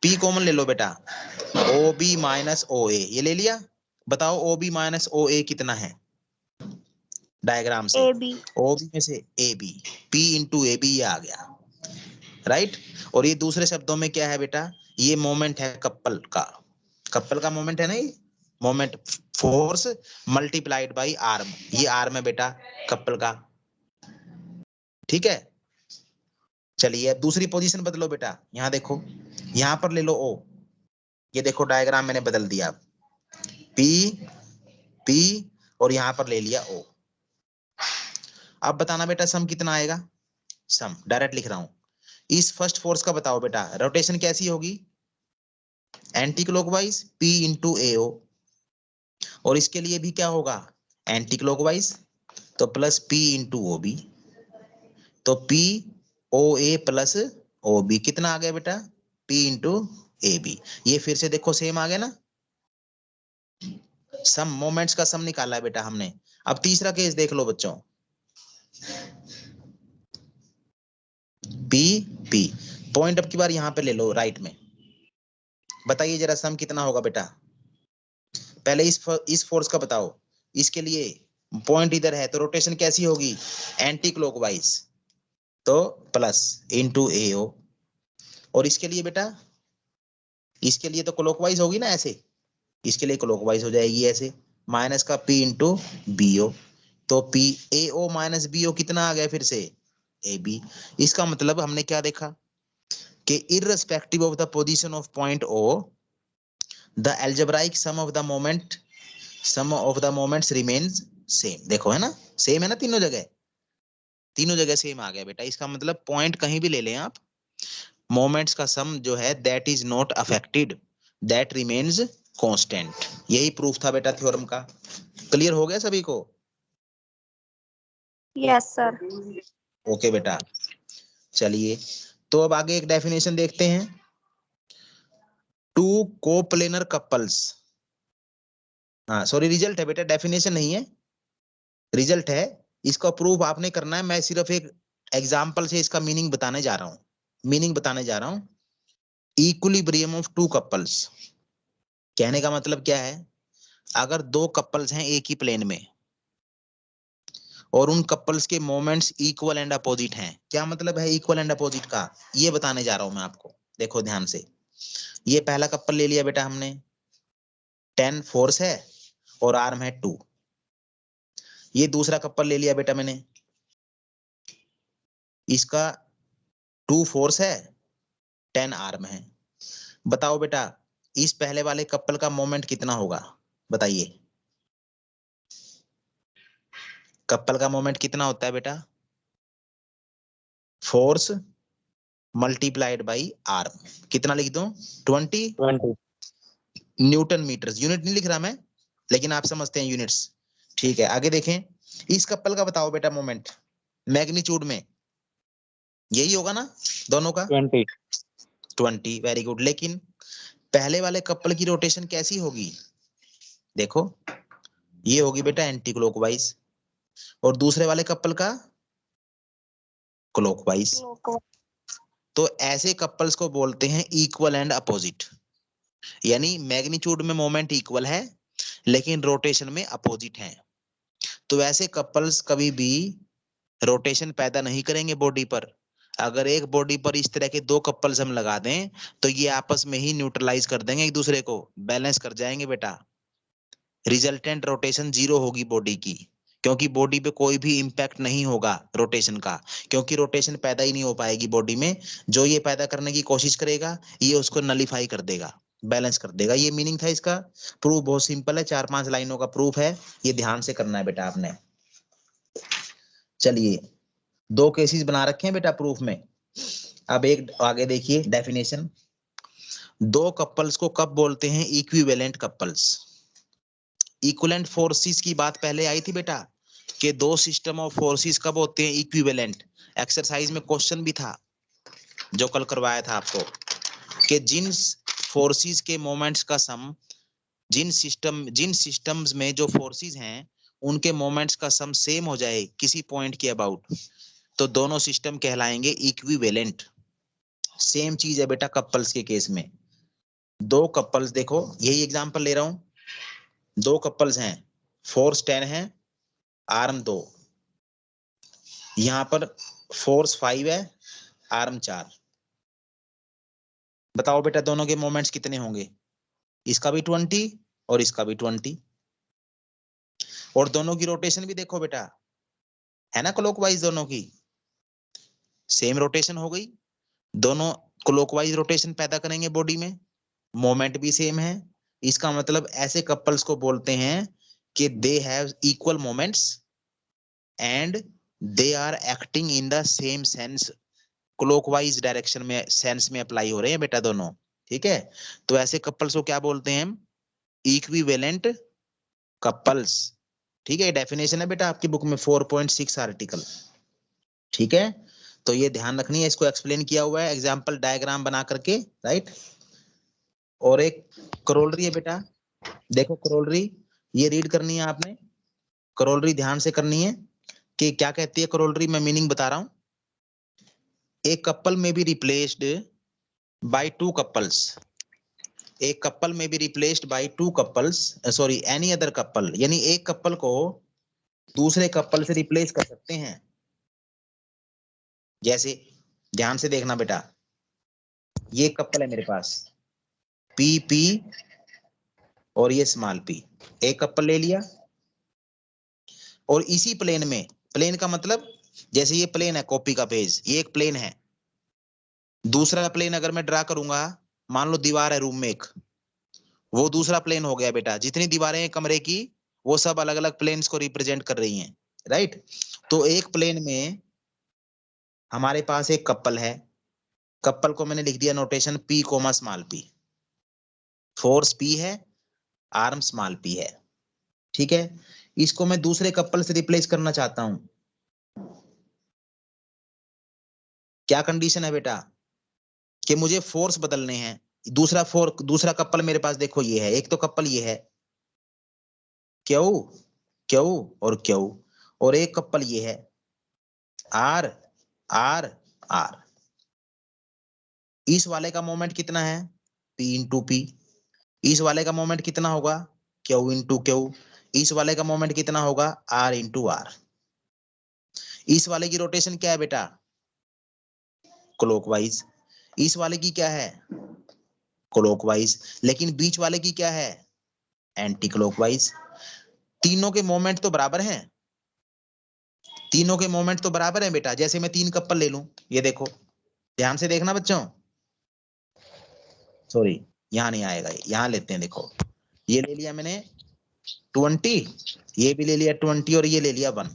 पी कॉमन ले लो बेटा, ओ बी माइनस ओ ए, ये ले लिया। बताओ ओ बी माइनस ओ ए कितना है, डायग्राम से, AB ओ बी में से A B, P into A B, ये आ गया, राइट। और ये दूसरे शब्दों में क्या है बेटा, ये मोमेंट है कपल का, कपल का मोमेंट है ना, ये moment force multiplied by arm, ये आर्म है बेटा कपल का, ठीक है। चलिए अब दूसरी पोजीशन बदलो बेटा, यहाँ देखो, यहाँ पर ले लो ओ, ये देखो डायग्राम मैंने बदल दिया, पी पी और यहाँ पर ले लिया ओ। अब बताना बेटा सम कितना आएगा, सम डायरेक्ट लिख रहा हूं, इस फर्स्ट फोर्स का बताओ बेटा, रोटेशन कैसी होगी, anti clockwise P into A O, और इसके लिए भी क्या होगा, एंटी क्लॉकवाइज, तो plus P into O B, तो P O A plus O B, कितना आ गया बेटा, पी इंटू ए बी। ये फिर से देखो सेम आ गया ना, सम मोमेंट्स का सम निकाला है बेटा हमने। अब तीसरा केस देख लो बच्चों, पी पी, पॉइंट अब की बार यहां पे ले लो राइट में, बताइए जरा सम कितना होगा बेटा, पहले इस फोर्स का बताओ, इसके लिए पॉइंट इधर है तो रोटेशन कैसी होगी, एंटी क्लॉकवाइज, तो प्लस इंटू ए ओ, और इसके लिए बेटा, इसके लिए तो क्लॉकवाइज होगी ना ऐसे, इसके लिए क्लॉकवाइज हो जाएगी ऐसे, माइनस का पी इंटू बी ओ, तो P A O minus B O कितना आ गया फिर से, ए बी। इसका मतलब हमने क्या देखा कि irrespective of the position of point O, the algebraic sum of the moment, sum of the moments remains same, देखो है ना, सेम है ना, तीनों जगह, तीनों जगह सेम आ गया बेटा। इसका मतलब पॉइंट कहीं भी ले लें आप, मोमेंट्स का सम जो है that is not affected, that remains constant. यही प्रूफ था बेटा थ्योरम का। क्लियर हो गया सभी को, Yes sir. ओके बेटा। चलिए तो अब आगे एक डेफिनेशन देखते हैं, टू कोप्लेनर कपल्स, हाँ सॉरी रिजल्ट है बेटा, डेफिनेशन नहीं है, रिजल्ट है, इसका प्रूफ आपने करना है, मैं सिर्फ एक एग्जाम्पल से इसका मीनिंग बताने जा रहा हूँ, मीनिंग बताने जा रहा हूँ। इक्विलिब्रियम ऑफ टू कपल्स, कहने का मतलब क्या है, अगर दो कपल्स हैं एक ही प्लेन में और उन कपल्स के मोमेंट्स इक्वल एंड अपोजिट हैं, क्या मतलब है इक्वल एंड अपोजिट का, ये बताने जा रहा हूं मैं आपको। देखो ध्यान से, ये पहला कपल ले लिया बेटा हमने, 10 फोर्स है और आर्म है 2, ये दूसरा कपल ले लिया बेटा मैंने, इसका 2 फोर्स है 10 आर्म है। बताओ बेटा इस पहले वाले कपल का मोमेंट कितना होगा, बताइए, कपल का मोमेंट कितना होता है बेटा, फोर्स मल्टीप्लाइड बाई आर्म, कितना लिख दूं, 20 20 न्यूटन मीटर्स, यूनिट नहीं लिख रहा मैं, लेकिन आप समझते हैं यूनिट्स, ठीक है। आगे देखें, इस कपल का बताओ बेटा मोमेंट मैग्नीट्यूड में, यही होगा ना दोनों का, 20 20, वेरी गुड। लेकिन पहले वाले कपल की रोटेशन कैसी होगी, देखो ये होगी बेटा एंटी क्लॉकवाइज, और दूसरे वाले कपल का क्लॉकवाइज, तो ऐसे कपल्स को बोलते हैं इक्वल एंड अपोजिट, यानी मैग्नीट्यूड में मोमेंट इक्वल है लेकिन रोटेशन में अपोजिट है, तो ऐसे कपल्स कभी भी रोटेशन पैदा नहीं करेंगे बॉडी पर। अगर एक बॉडी पर इस तरह के दो कपल्स हम लगा दें तो ये आपस में ही न्यूट्रलाइज कर देंगे एक दूसरे को, बैलेंस कर जाएंगे बेटा। रिजल्टेंट रोटेशन 0 होगी बॉडी की, क्योंकि बॉडी पे कोई भी इंपैक्ट नहीं होगा रोटेशन का, क्योंकि रोटेशन पैदा ही नहीं हो पाएगी बॉडी में। जो ये पैदा करने की कोशिश करेगा ये उसको नलीफाई कर देगा, बैलेंस कर देगा। ये मीनिंग था इसका। प्रूफ बहुत सिंपल है, 4-5 लाइनों का प्रूफ है, ये ध्यान से करना है बेटा आपने। चलिए 2 केसेस बना रखे हैं बेटा प्रूफ में। अब एक आगे देखिए डेफिनेशन। 2 कपल्स को कब बोलते हैं? Equivalent couples. इक्विवेलेंट फोर्सेस की बात पहले आई थी बेटा, कि 2 सिस्टम ऑफ फोर्सेस कब होते हैं? इक्विवेलेंट। एक्सरसाइज में क्वेश्चन भी था जो कल करवाया था आपको, कि जिन फोर्सेस के मोमेंट्स का सम, जिन सिस्टम्स में जो फोर्सेस हैं उनके मोमेंट्स का सम सेम हो जाए किसी पॉइंट के अबाउट, तो दोनों सिस्टम कहलाएंगे इक्विवेलेंट। सेम चीज है बेटा कपल्स के केस में। 2 कपल्स, देखो यही एग्जांपल ले रहा हूं। 2 कपल्स हैं, फोर्स 10 है, आर्म 2। यहां पर फोर्स 5 है, आर्म 4। बताओ बेटा दोनों के मोमेंट्स कितने होंगे? इसका भी 20 और इसका भी 20। और दोनों की रोटेशन भी देखो बेटा, है ना क्लॉकवाइज, दोनों की सेम रोटेशन हो गई। दोनों क्लॉकवाइज रोटेशन पैदा करेंगे बॉडी में, मोमेंट भी सेम है। इसका मतलब ऐसे कपल्स को बोलते हैं कि they have equal moments and they are acting in the same sense. Clockwise direction में, सेंस में अप्लाई हो रहे हैं बेटा दोनों, ठीक है। तो ऐसे कपल्स को क्या बोलते हैं? इक्विवेलेंट कपल्स, ठीक है। डेफिनेशन है बेटा आपकी बुक में 4.6 आर्टिकल, ठीक है। तो ये ध्यान रखनी है, इसको एक्सप्लेन किया हुआ है एग्जांपल डायग्राम बना करके, राइट। और एक करोलरी है बेटा, देखो करोलरी ये रीड करनी है आपने। करोलरी ध्यान से करनी है कि क्या कहती है करोलरी, मैं मीनिंग बता रहा हूं। एक कपल में बी रिप्लेस्ड बाय 2 कपल्स। एक कपल में be replaced by 2 couples, sorry any other couple, यानी एक कपल को दूसरे कपल से रिप्लेस कर सकते हैं। जैसे ध्यान से देखना बेटा, ये कपल है मेरे पास पी पी और ये स्मॉल पी, एक कपल ले लिया। और इसी प्लेन में, प्लेन का मतलब जैसे ये प्लेन है कॉपी का पेज, ये एक प्लेन है। दूसरा प्लेन अगर मैं ड्रा करूंगा, मान लो दीवार है रूम में एक, वो दूसरा प्लेन हो गया बेटा। जितनी दीवारें हैं कमरे की वो सब अलग अलग प्लेन्स को रिप्रेजेंट कर रही हैं, राइट। तो एक प्लेन में हमारे पास एक कपल है, कपल को मैंने लिख दिया notation P, small p। Force P है, आर्म स्मॉल p है, ठीक है। इसको मैं दूसरे कपल से रिप्लेस करना चाहता हूं। क्या कंडीशन है बेटा? कि मुझे फोर्स बदलने हैं। दूसरा कपल मेरे पास देखो ये है, एक तो कपल ये है क्यू क्यू और क्यू, और एक कपल ये है आर आर आर। इस वाले का मोमेंट कितना है? P into P. इस वाले का मोमेंट कितना होगा? Q into Q. इस वाले का मोमेंट कितना होगा? R into R. इस वाले की रोटेशन क्या है बेटा? क्लॉकवाइज। इस वाले की क्या है? क्लॉकवाइज। लेकिन बीच वाले की क्या है? Anti clockwise. तीनों के मोमेंट तो बराबर हैं, तीनों के मोमेंट तो बराबर हैं बेटा। जैसे मैं 3 कपल ले लूं, ये देखो ध्यान से देखना बच्चों, सॉरी यहां नहीं आएगा, यहां लेते हैं। देखो ये ले लिया मैंने 20, ये भी ले लिया 20 और ये ले लिया 1।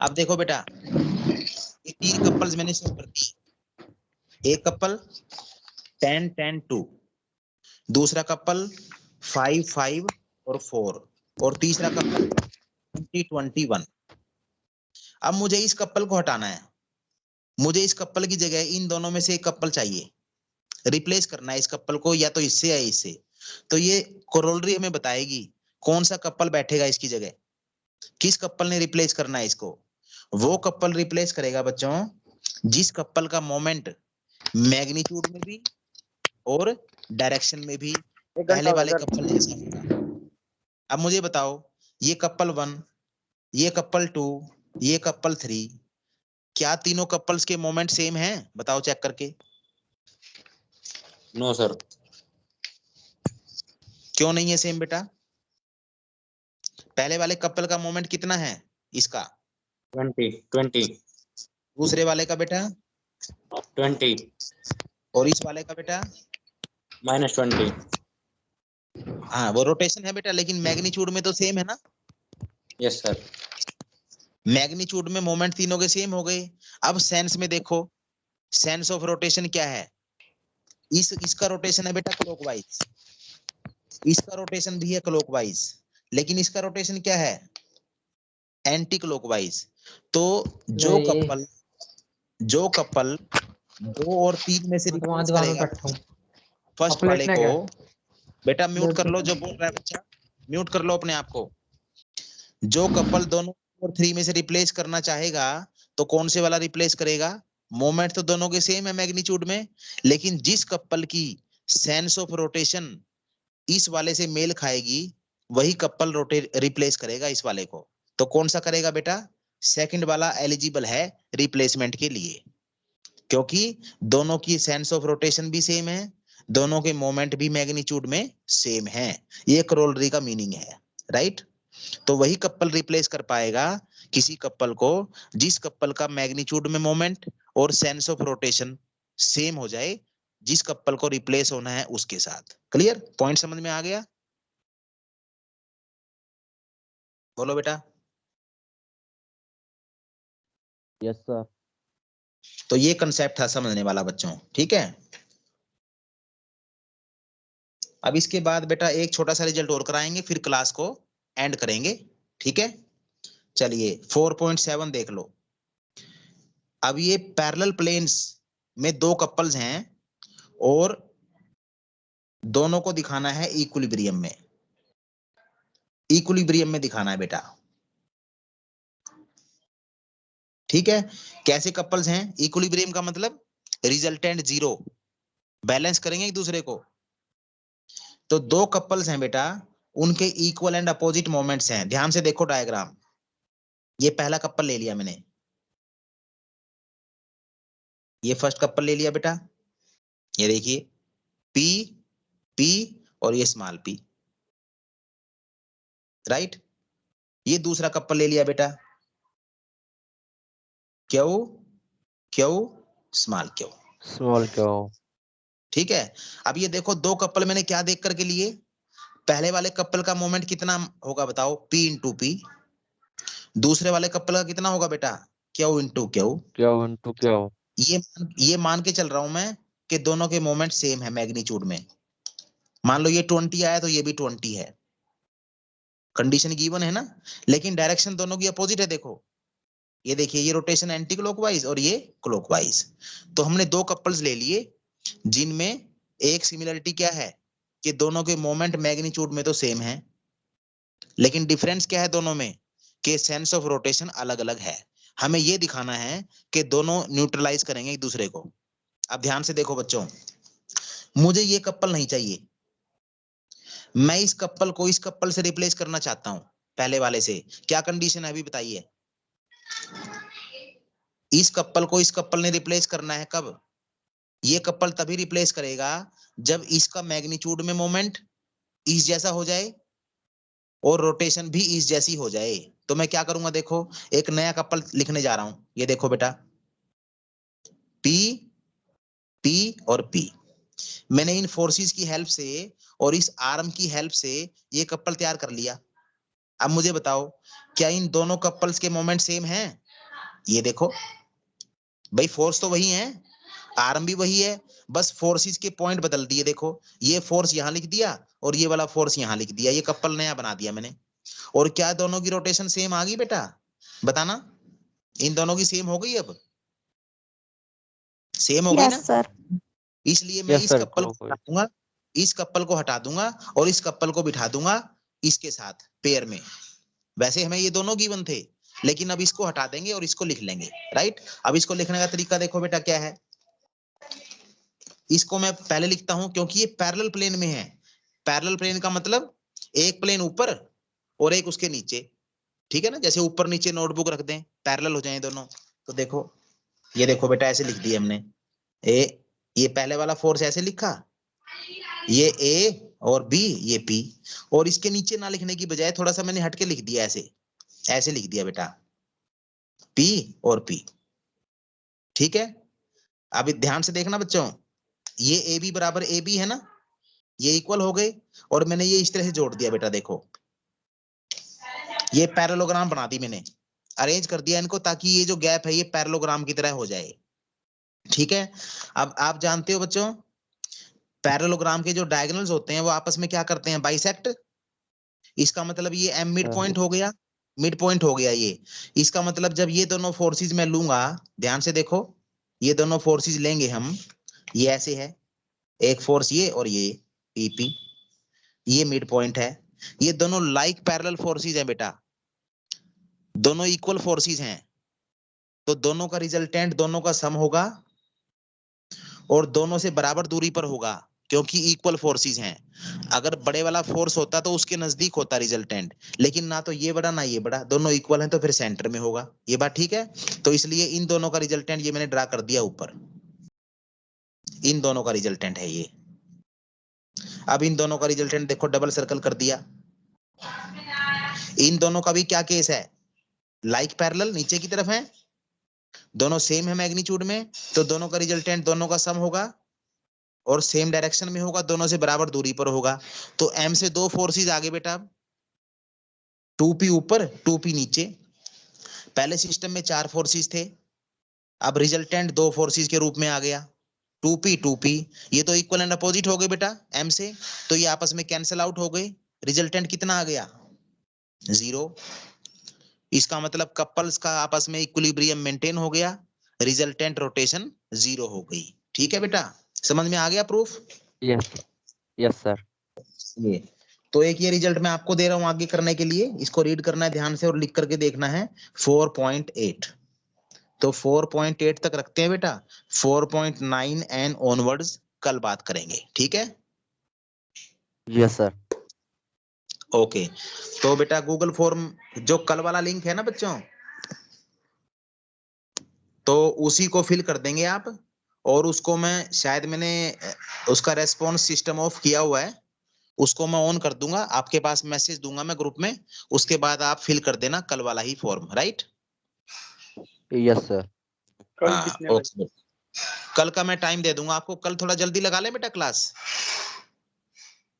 अब देखो बेटा ये 3 कपल्स मैंने शो कर दिए। एक कपल 10 10 2, दूसरा कपल 5 5 और 4, और तीसरा कपल 20 21। अब मुझे इस कपल को हटाना है, मुझे इस कपल की जगह इन दोनों में से एक कपल चाहिए, रिप्लेस करना है इस कपल को, या तो इससे या इससे। तो ये कोरोलरी हमें बताएगी कौन सा कपल बैठेगा इसकी जगह, किस कपल ने रिप्लेस करना है इसको। वो कपल रिप्लेस करेगा बच्चों जिस कपल का मोमेंट मैग्नीट्यूड में भी और डायरेक्शन में भी एक घंटा पहले हो वाले गया सर। कपल जैसा होगा। अब मुझे बताओ ये कपल 1 ये कपल 2, ये कपल 3, क्या तीनों कपल्स के मोमेंट सेम हैं? बताओ चेक करके। No sir. क्यों नहीं है सेम बेटा? पहले वाले कपल का मोमेंट कितना है इसका? 20 दूसरे वाले का बेटा? 20 और इस वाले का बेटा? -20। हाँ वो रोटेशन है बेटा, लेकिन मैग्नीट्यूड में तो सेम है ना। Yes sir. मैग्नीट्यूड में मोमेंट तीनों के सेम हो गए। अब सेंस में देखो, सेंस ऑफ रोटेशन क्या है? इसका रोटेशन है बेटा क्लॉकवाइज, इसका रोटेशन भी है क्लॉकवाइज, लेकिन इसका रोटेशन क्या है? Anti clockwise. तो जो कपल 2 और 3 में से रिप्लेस करेगा फर्स्ट वाले को, बेटा म्यूट कर लो जो बोल रहा है बच्चा, म्यूट कर लो अपने आप को। जो कपल दोनों और 3 में से रिप्लेस करना चाहेगा तो कौन से वाला रिप्लेस करेगा? मोमेंट तो दोनों के सेम है मैग्नीट्यूड में, लेकिन जिस कपल की सेंस ऑफ रोटेशन इस वाले से मेल खाएगी वही कपल रिप्लेस करेगा इस वाले को। तो कौन सा करेगा बेटा? सेकंड वाला एलिजिबल है रिप्लेसमेंट के लिए, क्योंकि दोनों की सेंस ऑफ रोटेशन भी सेम है, दोनों के मोमेंट भी मैग्नीट्यूड में सेम है। ये करोलरी का मीनिंग है, राइट? तो वही कपल रिप्लेस कर पाएगा किसी कपल को जिस कपल का मैग्नीट्यूड में मोमेंट और सेंस ऑफ रोटेशन सेम हो जाए, जिस कपल को रिप्लेस होना है उसके साथ। क्लियर? पॉइंट समझ में आ गया? बोलो बेटा। Yes sir. तो ये कंसेप्ट था समझने वाला बच्चों, ठीक है। अब इसके बाद बेटा एक छोटा सा रिजल्ट और कराएंगे, फिर क्लास को एंड करेंगे, ठीक है। चलिए 4.7 देख लो। अब ये पैरेलल प्लेन्स में 2 कपल्स हैं और दोनों को दिखाना है इक्विलिब्रियम में, इक्विलिब्रियम में दिखाना है बेटा, ठीक है। कैसे कपल्स हैं? इक्विलिब्रियम का मतलब रिजल्टेंट 0, बैलेंस करेंगे एक दूसरे को। तो 2 कपल्स हैं बेटा, उनके इक्वल एंड अपोजिट मोमेंट्स हैं। ध्यान से देखो डायग्राम, ये पहला कपल ले लिया मैंने, ये फर्स्ट कपल ले लिया बेटा, ये देखिए पी पी और ये स्मॉल पी, राइट। ये दूसरा कपल ले लिया बेटा, Q Q small Q, small क्यों? ठीक है। अब ये देखो 2 कपल मैंने क्या देख करके लिए? पहले वाले कपल का मोमेंट कितना होगा बताओ? P into P. दूसरे वाले कपल का कितना होगा बेटा? Q into Q. क्यों इंटू क्यों? ये मान के चल रहा हूं मैं कि दोनों के मोमेंट सेम है मैग्नीट्यूड में। मान लो ये 20 आया तो ये भी 20 है, कंडीशन गिवन है ना, लेकिन डायरेक्शन दोनों की अपोजिट है। देखो ये देखिए, ये रोटेशन एंटी क्लॉकवाइज और ये क्लॉकवाइज। तो हमने 2 कपल्स ले लिए जिनमें एक सिमिलरिटी क्या है कि दोनों के मोमेंट मैग्नीट्यूड में तो सेम है, लेकिन डिफरेंस क्या है दोनों में कि सेंस ऑफ रोटेशन अलग अलग है। हमें ये दिखाना है कि दोनों न्यूट्रलाइज करेंगे एक दूसरे को। अब ध्यान से देखो बच्चों, मुझे ये कपल नहीं चाहिए, मैं इस कपल को इस कपल से रिप्लेस करना चाहता हूं पहले वाले से। क्या कंडीशन है अभी बताइए? इस कपल को इस कपल ने रिप्लेस करना है कब? ये कपल तभी रिप्लेस करेगा जब इसका मैग्नीट्यूड में मोमेंट इस जैसा हो जाए और रोटेशन भी इस जैसी हो जाए। तो मैं क्या करूंगा? देखो एक नया कपल लिखने जा रहा हूं, ये देखो बेटा पी पी और पी। मैंने इन फोर्सेस की हेल्प से और इस आर्म की हेल्प से ये कपल तैयार कर लिया। अब मुझे बताओ क्या इन दोनों कपल्स के मोमेंट सेम हैं? ये देखो भाई, फोर्स तो वही है, आर्म भी वही है, बस फोर्सेस के पॉइंट बदल दिए। देखो ये फोर्स यहां लिख दिया और ये वाला फोर्स यहां लिख दिया, ये कपल नया बना दिया मैंने। और क्या दोनों की रोटेशन सेम आ गई बेटा? बताना, इन दोनों की सेम हो गई? अब सेम हो गई ना? Yes sir. इसलिए मैं यस इस सर, कपल को हटा दूंगा, इस कपल को हटा दूंगा और इस कपल को बिठा दूंगा इसके साथ पेयर में। वैसे हमें ये दोनों गिवन थे, लेकिन अब इसको हटा देंगे और इसको लिख लेंगे, राइट। अब इसको लिखने का तरीका देखो बेटा क्या है। इसको मैं पहले लिखता हूं क्योंकि ये पैरेलल प्लेन में है। पैरेलल प्लेन का मतलब एक प्लेन ऊपर और एक उसके नीचे, ठीक है ना, जैसे ऊपर नीचे नोटबुक रख दें, पैरेलल हो जाए दोनों। तो देखो, ये देखो बेटा, ऐसे लिख दिया हमने, ये पहले वाला फोर्स ऐसे लिखा, ये ए और बी, ये पी, और इसके नीचे ना लिखने की बजाय थोड़ा सा मैंने हटके लिख दिया, ऐसे ऐसे लिख दिया बेटा, पी और पी। ठीक है, अभी ध्यान से देखना बच्चों, ये ए बी बराबर ए बी है ना, ये इक्वल हो गए, और मैंने ये इस तरह से जोड़ दिया बेटा। देखो, ये पैरेललोग्राम बना दी मैंने, अरेंज कर दिया इनको, ताकि ये जो गैप है ये पैरेललोग्राम की तरह हो जाए। ठीक है, अब आप जानते हो बच्चों, पैरेललोग्राम के जो डायगोनल्स होते हैं वो आपस में क्या करते हैं, बाइसेक्ट। इसका मतलब ये एम मिड पॉइंट हो गया, मिड पॉइंट हो गया ये। इसका मतलब जब ये दोनों फोर्सेस मैं लूंगा, ध्यान से देखो, ये दोनों फोर्सेस लेंगे हम, ये ऐसे है, एक फोर्स ये और ये पीपी, ये मिड पॉइंट है। ये दोनों लाइक पैरेलल फोर्सेस हैं बेटा, दोनों इक्वल फोर्सेस हैं, तो दोनों का रिजल्टेंट दोनों का सम होगा और दोनों से बराबर दूरी पर होगा, क्योंकि इक्वल फोर्सेस हैं। अगर बड़े वाला फोर्स होता तो उसके नजदीक होता रिजल्टेंट, लेकिन ना तो ये बड़ा ना ये बड़ा, दोनों इक्वल हैं, तो फिर सेंटर में होगा। ये बात ठीक है, तो इसलिए इन दोनों का रिजल्टेंट ये मैंने ड्रा कर दिया ऊपर, इन दोनों का रिजल्टेंट है ये। अब इन दोनों का रिजल्टेंट देखो, डबल सर्कल कर दिया। इन दोनों का भी क्या केस है, लाइक पैरेलल नीचे की तरफ है, दोनों सेम है मैग्नीट्यूड में, तो दोनों का रिजल्टेंट दोनों का सम होगा और सेम डायरेक्शन में होगा, दोनों से बराबर दूरी पर होगा। तो एम से दो फोर्सेस आगे बेटा, 2p ऊपर 2p नीचे। पहले सिस्टम में 4 फोर्सेस थे, अब रिजल्टेंट 2 फोर्सेस के रूप में आ गया, 2p। ये तो इक्वल एंड अपोजिट हो गए बेटा एम से, तो ये आपस में कैंसिल आउट हो गए। रिजल्टेंट कितना आ गया, 0। इसका मतलब कपल्स का आपस में इक्विलिब्रियम मेंटेन हो गया, रिजल्टेंट रोटेशन 0 हो गई। ठीक है बेटा, समझ में आ गया प्रूफ? Yes yes sir. ये तो एक ये रिजल्ट मैं आपको दे रहा हूं आगे करने के लिए, इसको रीड करना है ध्यान से और लिख करके देखना है। 4.8, तो 4.8 तक रखते हैं बेटा, 4.9 एंड ऑनवर्ड्स कल बात करेंगे। ठीक है, यस सर। ओके। तो बेटा गूगल फॉर्म जो कल वाला लिंक है ना बच्चों, तो उसी को फिल कर देंगे आप, और उसको मैं शायद मैंने उसका रेस्पॉन्स सिस्टम ऑफ किया हुआ है, उसको मैं ऑन कर दूंगा, आपके पास मैसेज दूंगा मैं ग्रुप में, उसके बाद आप फिल कर देना कल वाला ही फॉर्म, राइट? Yes sir. कल कितने बजे? कल का मैं टाइम दे दूंगा आपको, कल थोड़ा जल्दी लगा ले बेटा क्लास,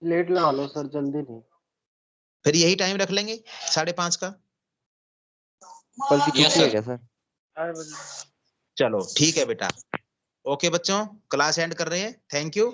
लेट लगा लो सर, जल्दी नहीं। फिर यही टाइम रख लेंगे 5:30 का। कल की Yes, छुट्टी है sir. क्या सर? 4 बजे। चलो ठीक है बेटा, ओके बच्चों, क्लास एंड कर रहे हैं, थैंक यू।